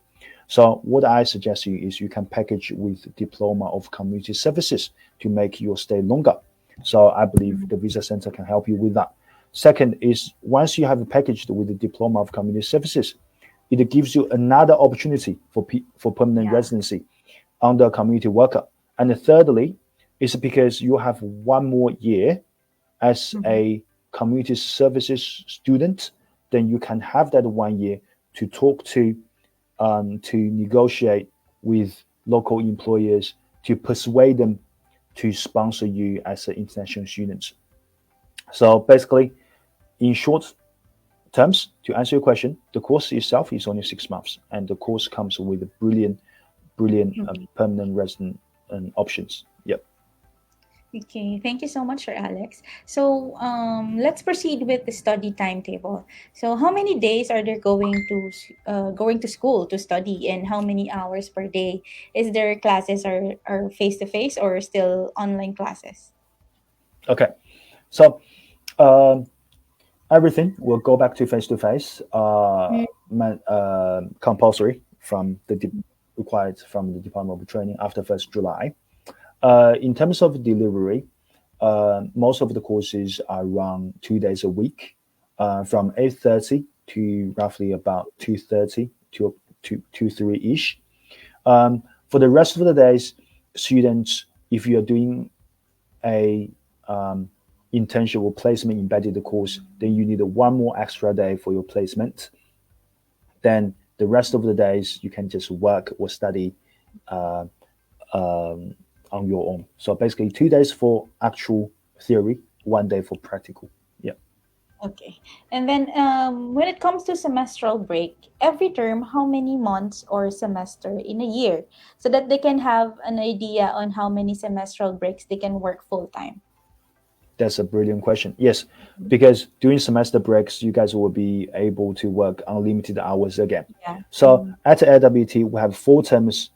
So what I suggest you is you can package with diploma of community services to make your stay longer. So I believe the Visa Center can help you with that. Second is once you have packaged with the diploma of community services, it gives you another opportunity for permanent Yeah. residency under community worker. And thirdly, is because you have one more year as a community services student, then you can have that 1 year to talk to negotiate with local employers to persuade them to sponsor you as an international student. So basically, in short terms, to answer your question, the course itself is only 6 months, and the course comes with brilliant permanent resident options. Yep. Okay, thank you so much, Sir Alex. So let's proceed with the study timetable. So how many days are they going to school to study, and how many hours per day? Is their classes are face to face or still online classes? Okay. So everything will go back to face, compulsory from required from the Department of Training after 1st July. In terms of delivery, most of the courses are run 2 days a week, from 8:30 to roughly about 2:30 to 3 ish. For the rest of the days, students, if you are doing a internship or placement embedded course, then you need one more extra day for your placement. Then the rest of the days you can just work or study on your own. So basically, 2 days for actual theory, 1 day for practical. Yeah. Okay. And then when it comes to semestral break, every term, how many months or semester in a year, so that they can have an idea on how many semestral breaks they can work full time? That's a brilliant question. Yes, because during semester breaks, you guys will be able to work unlimited hours again. Yeah. So at AIWT, we have 4 terms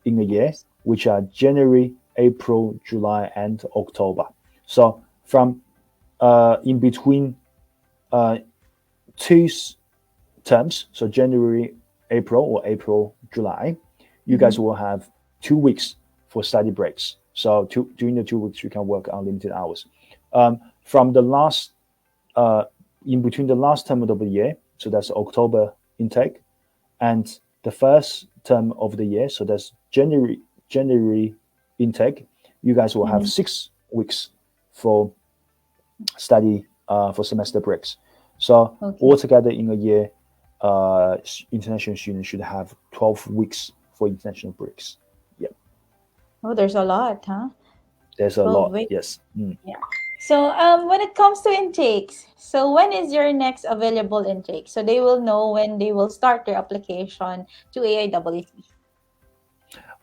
in a year, which are January, April, July, and October. So from in between two terms, so January, April, or April, July, you guys will have 2 weeks for study breaks. So during the 2 weeks, you can work unlimited hours. From the last, in between the last term of the year, so that's October intake, and the first term of the year, so that's January intake, you guys will have 6 weeks for study for semester breaks. So altogether in a year, international students should have 12 weeks for international breaks. Yeah. Oh, there's a lot, huh? There's a 12 lot. weeks. Yes. Yeah. So when it comes to intakes, so when is your next available intake? So they will know when they will start their application to AIWT.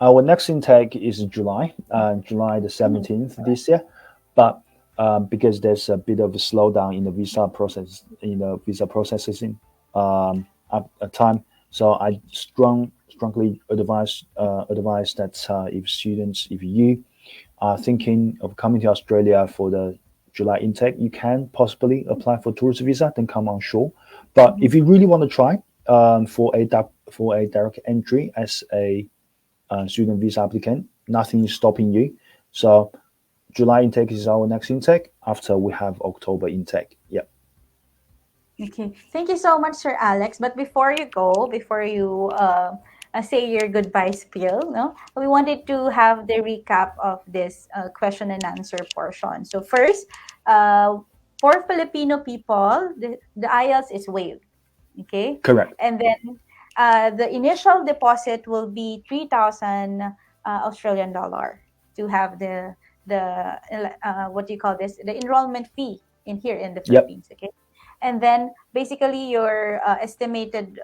Our next intake is July, July the 17th this year. But because there's a bit of a slowdown in the visa process, visa processing at time, so I strongly advise that if you are thinking of coming to Australia for the July intake, you can possibly apply for tourist visa, then come on shore. But if you really want to try for a direct entry as a student visa applicant, nothing is stopping you. So July intake is our next intake after we have October intake. Yeah. Okay. Thank you so much, Sir Alex. But before you go, before you say your goodbye spiel, no, we wanted to have the recap of this question and answer portion. So first, for Filipino people, the IELTS is waived. Okay. Correct. And then the initial deposit will be 3,000 Australian dollar to have the what do you call this? The enrollment fee in here in the Philippines. Okay. And then basically your estimated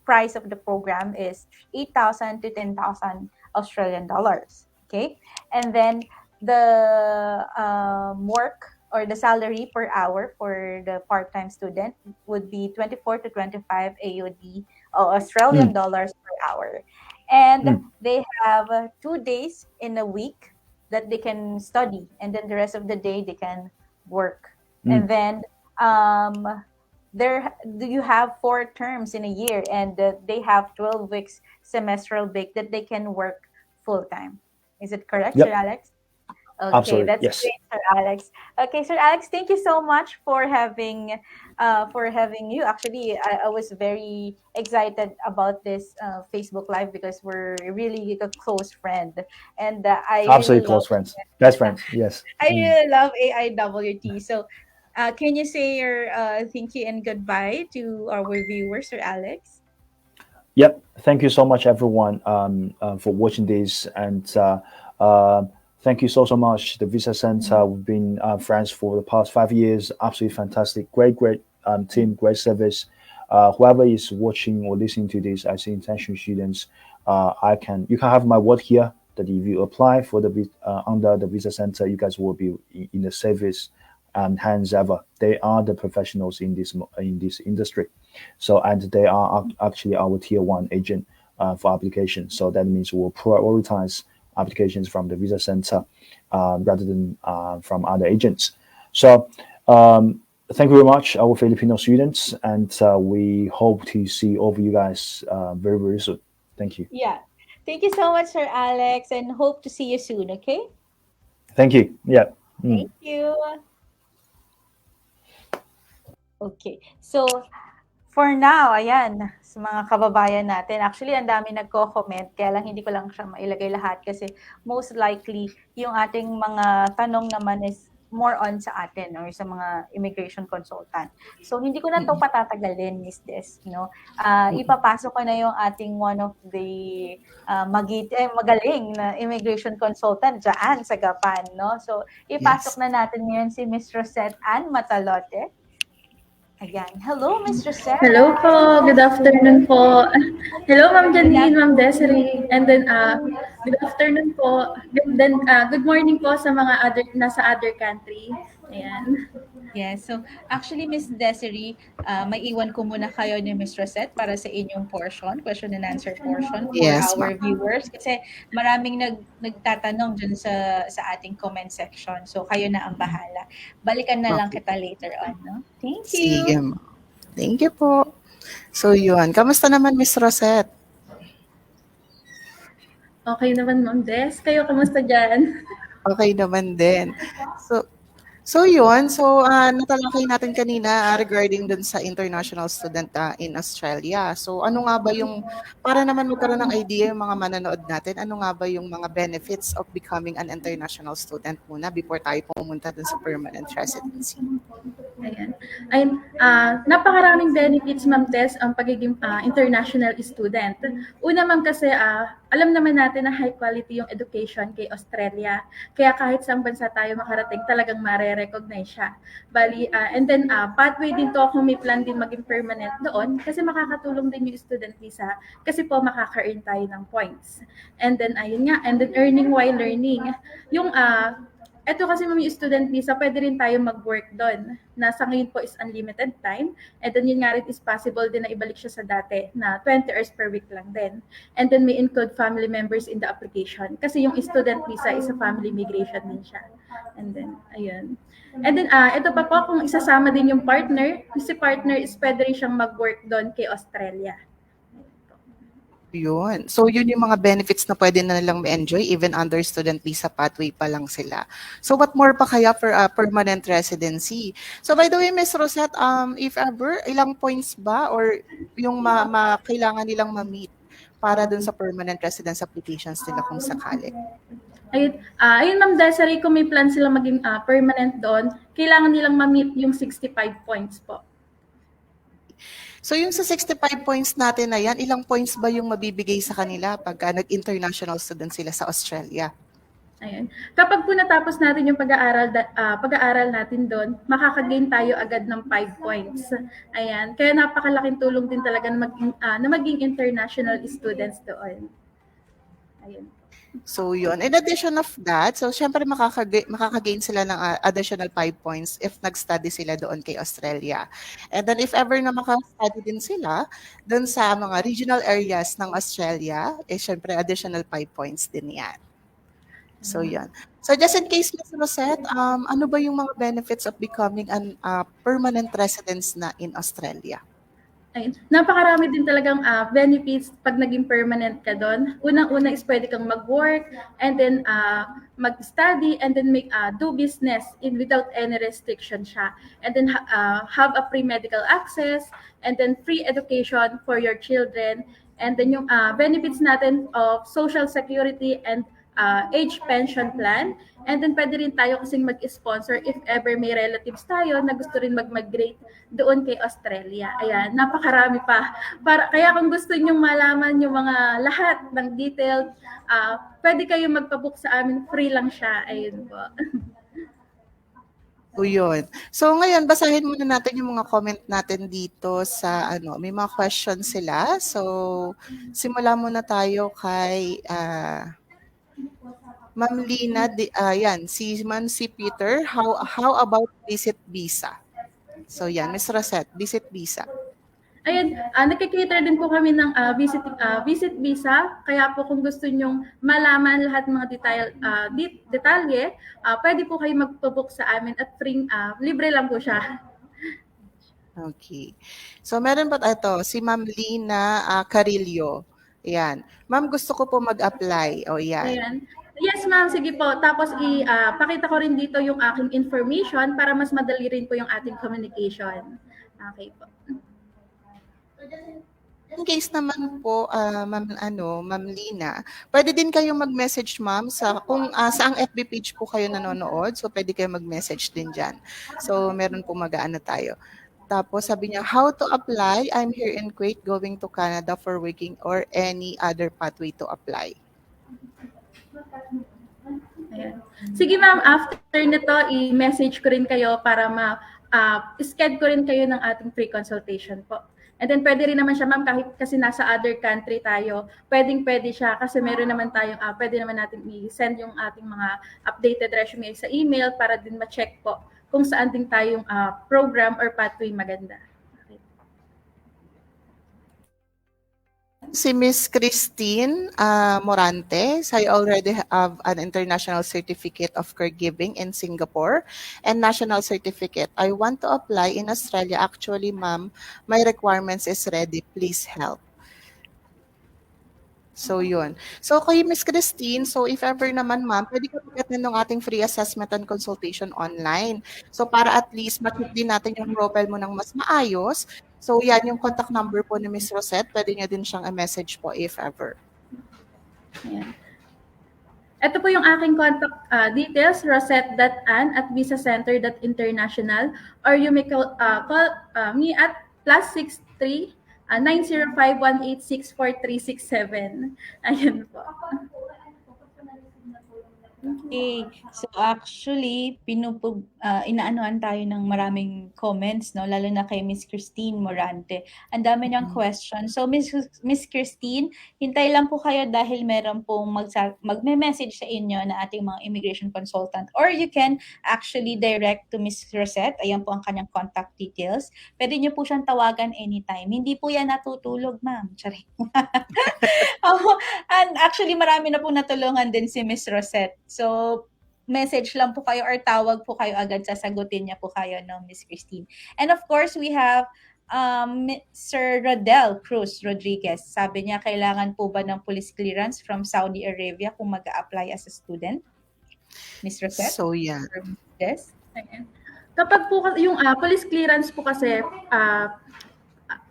price of the program is 8,000 to 10,000 Australian dollars. Okay. And then the work or the salary per hour for the part-time student would be 24 to 25 AUD or Australian dollars per hour. And they have 2 days in a week that they can study, and then the rest of the day they can work. And then you have 4 terms in a year, and they have 12 weeks semestral break that they can work full time. Is it correct, Yep. Sir Alex? Okay, Absolutely, that's yes. great, Sir Alex. Okay, Sir Alex, thank you so much for having you. Actually, I was very excited about this Facebook Live because we're really a close friend, and I Absolutely really close love friends. Best friends. Yes. I really love AIWT. So, can you say your thank you and goodbye to our viewers, Sir Alex? Yep. Thank you so much, everyone, for watching this, and thank you so much. The Visa Center, we've been friends for the past 5 years. Absolutely fantastic, great team, great service. Whoever is watching or listening to this as international students, you can have my word here that if you apply for the under the Visa Center, you guys will be in the safest hands ever. They are the professionals in this industry. So, and they are actually our tier 1 agent for application. So that means we'll prioritize applications from the Visa Center rather than from other agents. So thank you very much, our Filipino students, and we hope to see all of you guys very, very soon. Thank you. Yeah. Thank you so much, Sir Alex, and hope to see you soon, okay? Thank you. Yeah. Thank you. Okay. So, for now, ayan, sa mga kababayan natin, actually, ang dami nagko-comment, kaya lang hindi ko lang siya mailagay lahat kasi most likely, yung ating mga tanong naman is more on sa atin or sa mga immigration consultant. So, hindi ko na ito patatagalin, Miss Des, no? Ipapasok ko na yung ating one of the magaling na immigration consultant dyan sa Gapan, no? So, ipasok na natin ngayon si Miss Rosette Ann Matalote. Ayan. Hello, Ms. Rosette. Hello po. Good afternoon po. Hello, Ma'am Janine, Ma'am Desiree. And then, good afternoon po. Good morning po sa mga nasa other country. Ayan. Yes. So, actually, Ms. Desiree, may iwan ko muna kayo ni Ms. Rosette para sa inyong portion, question and answer portion for our viewers. Kasi maraming nagtatanong dun sa ating comment section. So, kayo na ang bahala. Balikan na lang kita later on, no? Thank you. Sige, ma'am. Thank you po. So yun, kamusta naman Miss Rosette? Okay naman, Ma'am Des. Kayo, kamusta dyan? Okay naman din. So yun, natalakay natin kanina regarding dun sa international student in Australia. So ano nga ba yung, para naman magkaroon ng idea yung mga manonood natin, ano nga ba yung mga benefits of becoming an international student muna before tayo pumunta dun sa permanent residency? Ayan. Ayun, napakaraming benefits, Ma'am Tess, ang pagiging international student. Una, Ma'am, kasi alam naman natin na high quality yung education kay Australia. Kaya kahit saan bansa tayo makarating, talagang mare-recognize siya. Bali, and then pathway din to kung may plan din maging permanent doon kasi makakatulong din yung student visa kasi po makaka-earn tayo ng points. And then, ayun nga, and then earning while learning. Yung ito kasi Ma'am, yung student visa, pwede rin tayo mag-work doon. Nasa ngayon po is unlimited time. And then yun nga rin is possible din na ibalik siya sa dati na 20 hours per week lang din. And then may include family members in the application. Kasi yung student visa is a family migration din siya. And then, ayun. And then, ito pa po, kung isasama din yung partner, si partner is pwede rin siyang mag-work doon kay Australia. Yun. So, yun yung mga benefits na pwede na nilang ma-enjoy even under student visa pathway pa lang sila. So, what more pa kaya for a permanent residency? So, by the way, Ms. Rosette, if ever, ilang points ba or yung kailangan nilang ma-meet para dun sa permanent residence applications nila kung sakali? Ayun Ma'am Desiree, kung may plan sila maging permanent doon, kailangan nilang ma-meet yung 65 points po. So yung sa 65 points natin na yan, ilang points ba yung mabibigay sa kanila pagka nag-international student sila sa Australia? Ayun. Kapag po natapos natin yung pag-aaral natin doon, makakagain tayo agad ng 5 points. Ayan. Kaya napakalaking tulong din talaga na maging international students doon. Ayun. So yun. In addition of that, so syempre makakagain sila ng additional 5 points if nag-study sila doon kay Australia. And then if ever na maka-study din sila doon sa mga regional areas ng Australia, syempre additional 5 points din yan. So yun. So just in case, Ms. Rosette, ano ba yung mga benefits of becoming an permanent residence na in Australia? Ayun. Napakarami din talagang benefits pag naging permanent ka doon. Unang-una is pwede kang mag-work and then mag-study and then do business without any restriction siya. And then have a free medical access and then free education for your children. And then yung benefits natin of social security and age pension plan. And then pwede rin tayo kasing mag-sponsor if ever may relatives tayo na gusto rin mag-migrate doon kay Australia. Ayan, napakarami pa. Kaya kung gusto nyong malaman yung mga lahat ng detailed, pwede kayo magpabook sa amin. Free lang siya. Ayun po. So yun. So ngayon, basahin muna natin yung mga comment natin dito sa may mga questions sila. So simula muna tayo kay Ma'am Lina, yan, si Peter, how about visit visa? So yan, Ms. Rosette, visit visa. Ayan, nagkikater din po kami ng visit visa. Kaya po kung gusto nyong malaman lahat ng mga detalye, pwede po kayo magpabook sa amin at free, libre lang po siya. Okay. So meron pa ito, si Ma'am Lina Carillo. Ayan. Ma'am, gusto ko po mag-apply. O yan. Ayan. Yes, ma'am. Sige po. Tapos pakita ko rin dito yung aking information para mas madali rin po yung ating communication. Okay po. In case naman po, Ma'am Lina, pwede din kayong mag-message, ma'am, kung saang FB page po kayo nanonood. So, pwede kayong mag-message din dyan. So, meron po mag-aano tayo. Tapos, sabi niya, how to apply? I'm here in Kuwait, going to Canada for working or any other pathway to apply. Ayan. Sige ma'am, after nito, i-message ko rin kayo para schedule ko rin kayo ng ating free consultation po. And then pwede rin naman siya ma'am, kahit kasi nasa other country tayo, pwede siya kasi meron naman tayong, pwede naman natin i-send yung ating mga updated resume sa email para din ma-check po kung saan din tayong program or pathway maganda. Si Miss Christine Morantes, I already have an international certificate of caregiving in Singapore and national certificate. I want to apply in Australia. Actually, ma'am, my requirements is ready. Please help. So, yun. So, kay Miss Christine, so if ever naman, ma'am, pwede ka mag-attend ng ating free assessment and consultation online. So, para at least ma-check din natin yung profile mo ng mas maayos. So, yan yung contact number po ni Miss Rosette. Pwede niya din siyang i-message po if ever. Ayan. Ito po yung aking contact details, rosette.ann@visacenter.international, or you may call me at +63 905-186-4367. Ayan po. Okay. So actually, inaanuhan tayo ng maraming comments, no? Lalo na kay Miss Christine Morante. Ang dami niyang questions. So Miss Christine, hintay lang po kayo dahil meron pong magme-message sa inyo na ating mga immigration consultant. Or you can actually direct to Miss Rosette. Ayan po ang kanyang contact details. Pwede niyo po siyang tawagan anytime. Hindi po yan natutulog, ma'am. Sorry. And actually, marami na po natulungan din si Miss Rosette. So, message lang po kayo or tawag po kayo agad, sasagutin niya po kayo, no, Miss Christine. And of course, we have Sir Rodel Cruz Rodriguez. Sabi niya, kailangan po ba ng police clearance from Saudi Arabia kung mag-a-apply as a student? Miss Rosette? So, yeah. Yes? Kapag po yung police clearance po kasi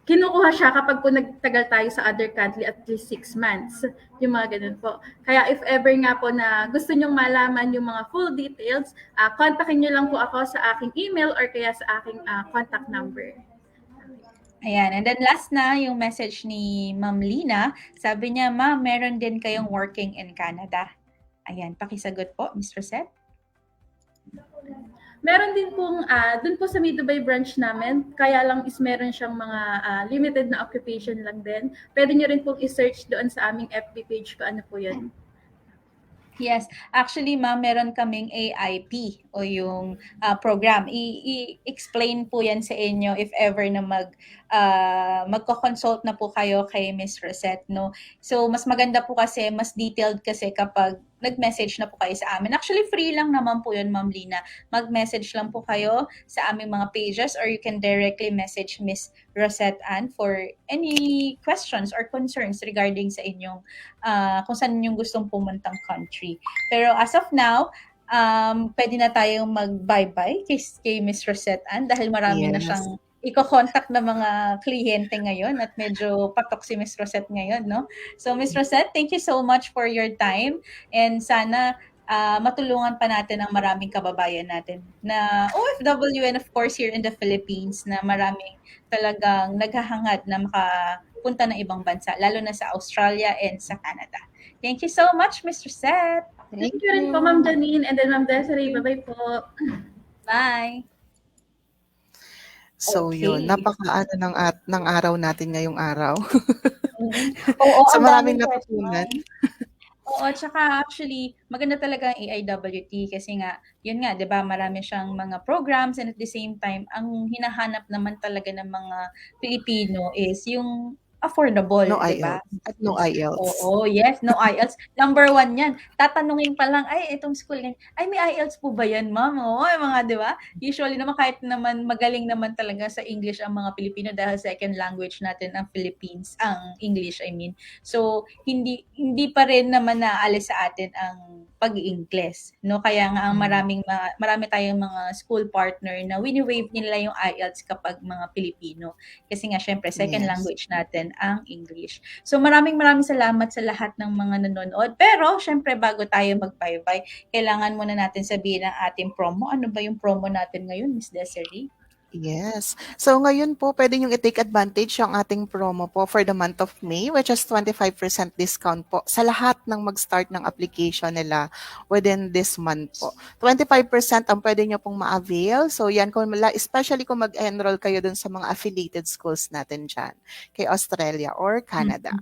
kinukuha siya kapag po nagtagal tayo sa other country at least 6 months. Yung mga ganun po. Kaya if ever nga po na gusto nyong malaman yung mga full details, kontakin nyo lang po ako sa aking email or kaya sa aking contact number. Ayan. And then last na, yung message ni Ma'am Lina. Sabi niya, ma'am, meron din kayong working in Canada. Ayan. Pakisagot po, Ms. Rosette. Meron din pong, dun po sa May Dubai branch namin, kaya lang is meron siyang mga limited na occupation lang din. Pwede nyo rin pong i-search doon sa aming FB page ko, ano po yun. Yes. Actually, ma'am, meron kaming AIP o yung program. I-explain po yan sa inyo if ever na magko-consult na po kayo kay Miss Rosette, no? So, mas maganda po kasi, mas detailed kasi kapag nag-message na po kayo sa amin. Actually, free lang naman po yun, Ma'am Lina. Mag-message lang po kayo sa aming mga pages or you can directly message Miss Rosette Ann for any questions or concerns regarding sa inyong kung saan yung gustong pumuntang country. Pero as of now, pwede na tayong mag-bye-bye kay Miss Rosette Ann dahil marami na siyang iko-contact na mga kliyente ngayon at medyo patok si Miss Rosette ngayon, no? So, Miss Rosette, thank you so much for your time and sana matulungan pa natin ang maraming kababayan natin na OFW and of course here in the Philippines na maraming talagang naghahangad na makapunta ng ibang bansa, lalo na sa Australia and sa Canada. Thank you so much, Miss Rosette. Thank you rin po, Ma'am Janine, and then Ma'am Desiree. Bye-bye po. Bye. So, yun. Napaka-ano ng araw natin ngayong araw. Oo, so, maraming natutunan. Oo, tsaka actually, maganda talaga ang AIWT kasi nga, yun nga, di ba, marami siyang mga programs and at the same time, ang hinahanap naman talaga ng mga Pilipino is yung affordable, No di ba? IELTS. At no IELTS. Oo, yes, no IELTS. Number 1 yan. Tatanungin pa lang, ay, itong school, ay, may IELTS po ba yan, ma'am? Oo, mga, di ba? Usually naman, kahit naman magaling naman talaga sa English ang mga Pilipino dahil second language natin ang Philippines, ang English, I mean. So, hindi pa rin naman naalis sa atin ang pag-i-Ingles, no? Kaya nga ang marami tayong mga school partner na wini-waive nila yung IELTS kapag mga Pilipino. Kasi nga, syempre, second language natin ang English. So, maraming salamat sa lahat ng mga nanonood. Pero, syempre, bago tayo mag-bye-bye, kailangan muna natin sabihin ang ating promo. Ano ba yung promo natin ngayon, Miss Desiree? Yes. So ngayon po, pwede nyo i-take advantage yung ating promo po for the month of May, which is 25% discount po sa lahat ng mag-start ng application nila within this month po. 25% ang pwede nyo pong ma-avail. So yan, especially kung mag-enroll kayo dun sa mga affiliated schools natin dyan, kay Australia or Canada.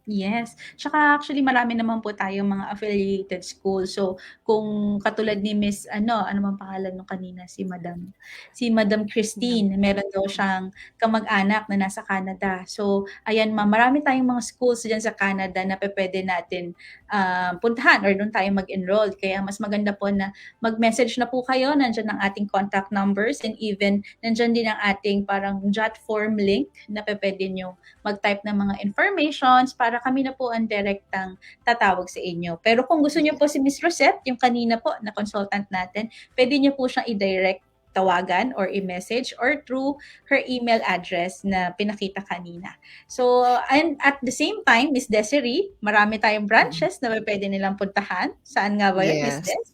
Yes. Tsaka actually marami naman po tayong mga affiliated school. So, kung katulad ni Miss ano bang pangalan nung kanina? Si Madam Christine, meron daw siyang kamag-anak na nasa Canada. So, ayan ma'am, marami tayong mga schools diyan sa Canada na pupuwede natin, puntahan or do'n tayo mag-enroll. Kaya mas maganda po na mag-message na po kayo, nandiyan ang ating contact numbers and even nandiyan din ang ating parang jot form link na pupuwede niyong mag-type ng mga informations para kami na po ang direktang tatawag sa inyo. Pero kung gusto niyo po si Miss Rosette, yung kanina po na consultant natin, pwede niyo po siyang i-direct tawagan or i-message or through her email address na pinakita kanina. So, and at the same time, Miss Desiree, marami tayong branches na pwede nilang puntahan. Saan nga ba yun, Miss Yes. Des?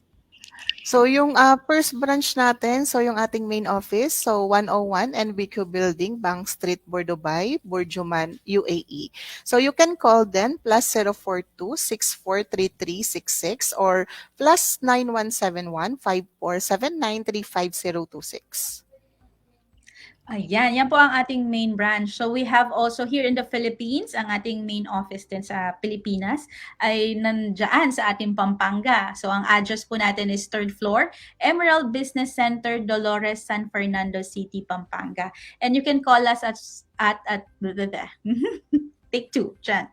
So yung first branch natin, so yung ating main office, so 101 NBQ Building, Bank Street, Bordeaux, Burjuman, UAE. So you can call them +042-643366 or +9171-5479-35026. Ayan, yan po ang ating main branch. So we have also here in the Philippines, ang ating main office din sa Pilipinas ay nandiyan sa ating Pampanga. So ang address po natin is 3rd floor, Emerald Business Center, Dolores, San Fernando City, Pampanga. And you can call us at take two, dyan.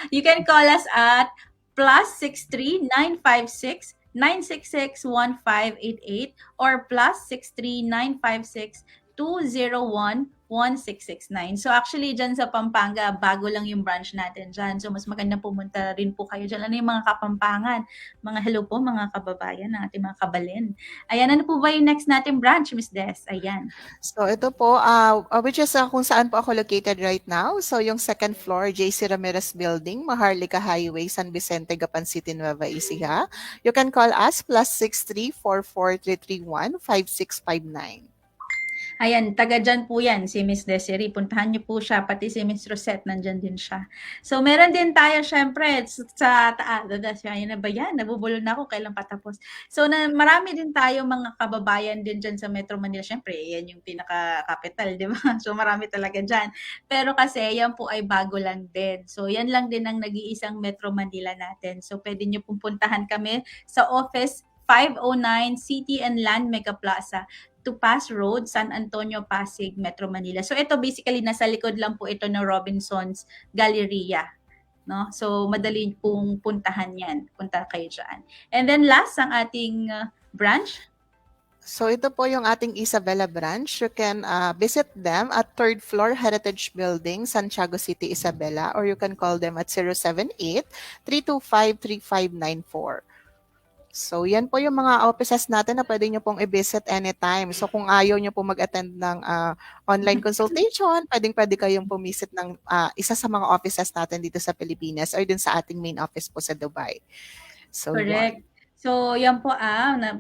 You can call us at +63-956 966-1588 or +63-956 201-1669. So actually dyan sa Pampanga, bago lang yung branch natin dyan. So mas maganda pumunta rin po kayo dyan. Ano yung mga Kapampangan? Mga hello po, mga kababayan, ng ating mga kabalin. Ayan, ano po ba yung next natin branch, Miss Des? Ayan. So ito po, which is kung saan po ako located right now. So yung 2nd floor, JC Ramirez Building, Maharlika Highway, San Vicente, Gapan City, Nueva Ecija. You can call us +63-44-331-5659. Ayan, taga dyan po yan, si Miss Desiree. Puntahan niyo po siya, pati si Miss Rosette, nandyan din siya. So, meron din tayo, syempre, sa taas. Ayan na ba yan? Nabubulol na ako, kailan patapos. So, marami din tayo mga kababayan din dyan sa Metro Manila. Syempre, yan yung pinaka-capital, di ba? So, marami talaga dyan. Pero kasi, yan po ay bago lang din. So, yan lang din ang nag-iisang Metro Manila natin. So, pwede niyo pong puntahan kami sa office 509 City and Land Mega Plaza, Tupas Road, San Antonio, Pasig, Metro Manila. So ito basically nasa likod lang po ito ng Robinson's Galleria, no? So madali pong puntahan 'yan. Punta kayo diyan. And then last ang ating branch. So ito po yung ating Isabela branch. You can visit them at 3rd floor Heritage Building, Santiago City, Isabela, or you can call them at 078-325-3594. So, yan po yung mga offices natin na pwede nyo pong i-visit anytime. So, kung ayaw nyo po mag-attend ng online consultation, pwede kayong pumisit ng isa sa mga offices natin dito sa Pilipinas or dun sa ating main office po sa Dubai. So, Correct. So, yan po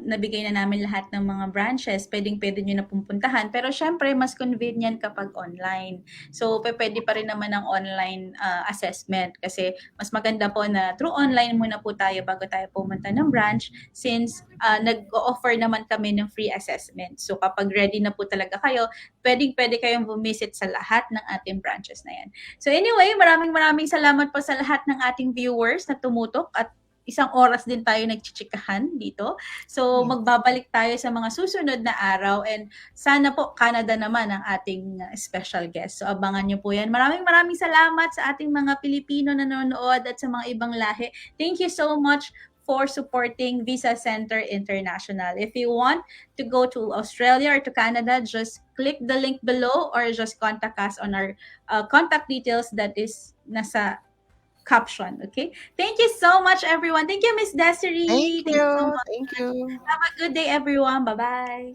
nabigay na namin lahat ng mga branches. Pwede nyo na pumuntahan. Pero syempre, mas convenient kapag online. So, pwede pa rin naman ang online assessment. Kasi mas maganda po na through online muna po tayo bago tayo pumunta ng branch since nag-offer naman kami ng free assessment. So, kapag ready na po talaga kayo, pwede kayong bumisit sa lahat ng ating branches na yan. So, anyway, maraming salamat po sa lahat ng ating viewers na tumutok at isang oras din tayo nagchichikahan dito. So, magbabalik tayo sa mga susunod na araw and sana po Canada naman ang ating special guest. So, abangan nyo po yan. Maraming salamat sa ating mga Pilipino na nanonood at sa mga ibang lahi. Thank you so much for supporting Visa Center International. If you want to go to Australia or to Canada, just click the link below or just contact us on our contact details that is nasa caption. Okay? Thank you so much, everyone. Thank you, Miss Desiree. Thank you so much. Thank you. Have a good day, everyone. Bye-bye.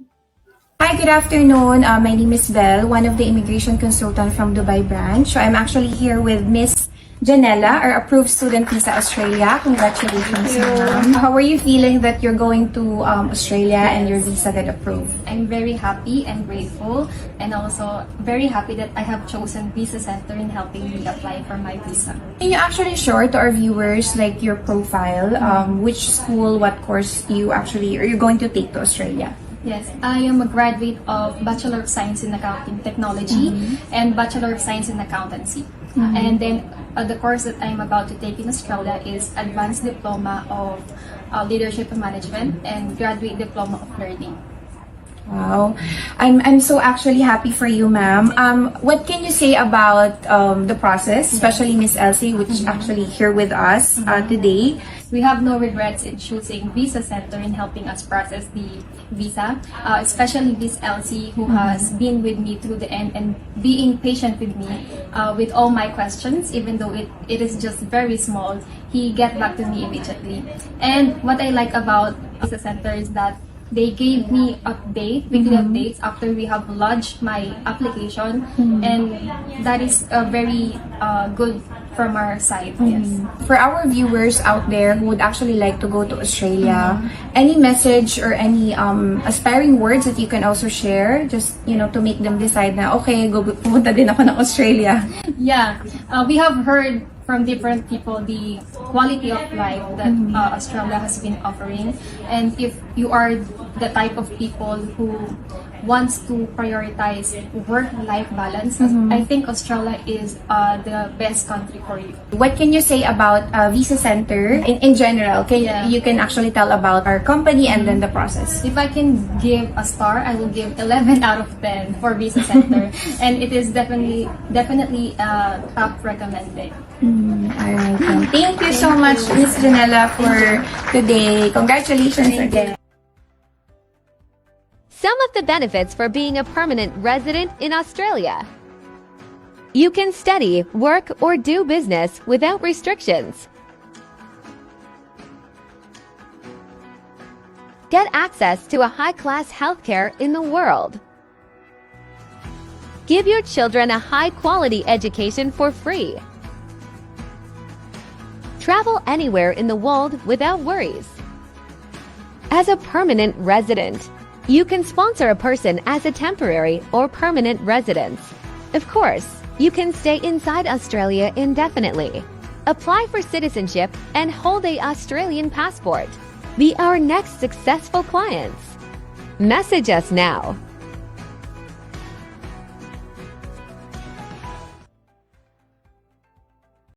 Hi, good afternoon. My name is Belle, one of the immigration consultants from Dubai branch. So I'm actually here with Miss Janella, our approved student visa Australia. Congratulations, ma'am. How are you feeling that you're going to Australia and your visa got approved? I'm very happy and grateful, and also very happy that I have chosen Visa Center in helping me apply for my visa. Can you actually share to our viewers like your profile, which school, what course you're going to take to Australia? Yes, I am a graduate of Bachelor of Science in Accounting Technology and Bachelor of Science in Accountancy. And then the course that I'm about to take in Australia is Advanced Diploma of Leadership and Management and Graduate Diploma of Learning. Wow. I'm so actually happy for you, ma'am. What can you say about the process, especially Miss Elsie, which is actually here with us today? We have no regrets in choosing Visa Center in helping us process the visa, especially Miss Elsie, who has been with me through the end and being patient with me with all my questions, even though it is just very small. He get back to me immediately. And what I like about Visa Center is that they gave me weekly updates after we have lodged my application, and that is very good from our side. Yes. For our viewers out there who would actually like to go to Australia, any message or any aspiring words that you can also share, just to make them decide na okay, pumunta din ako ng Australia. Yeah, we have heard from different people the quality of life that Australia has been offering, and if you are the type of people who wants to prioritize work-life balance, I think Australia is the best country for you. What can you say about Visa Center in general? You can actually tell about our company and then the process. If I can give a star, I will give 11 out of 10 for Visa Center, and it is definitely top recommended. Alright. Thank you so much, Miss Janella, for today. Congratulations again. Some of the benefits for being a permanent resident in Australia. You can study, work, or do business without restrictions. Get access to a high-class healthcare in the world. Give your children a high-quality education for free. Travel anywhere in the world without worries. As a permanent resident, you can sponsor a person as a temporary or permanent resident. Of course, you can stay inside Australia indefinitely. Apply for citizenship and hold an Australian passport. Be our next successful clients. Message us now.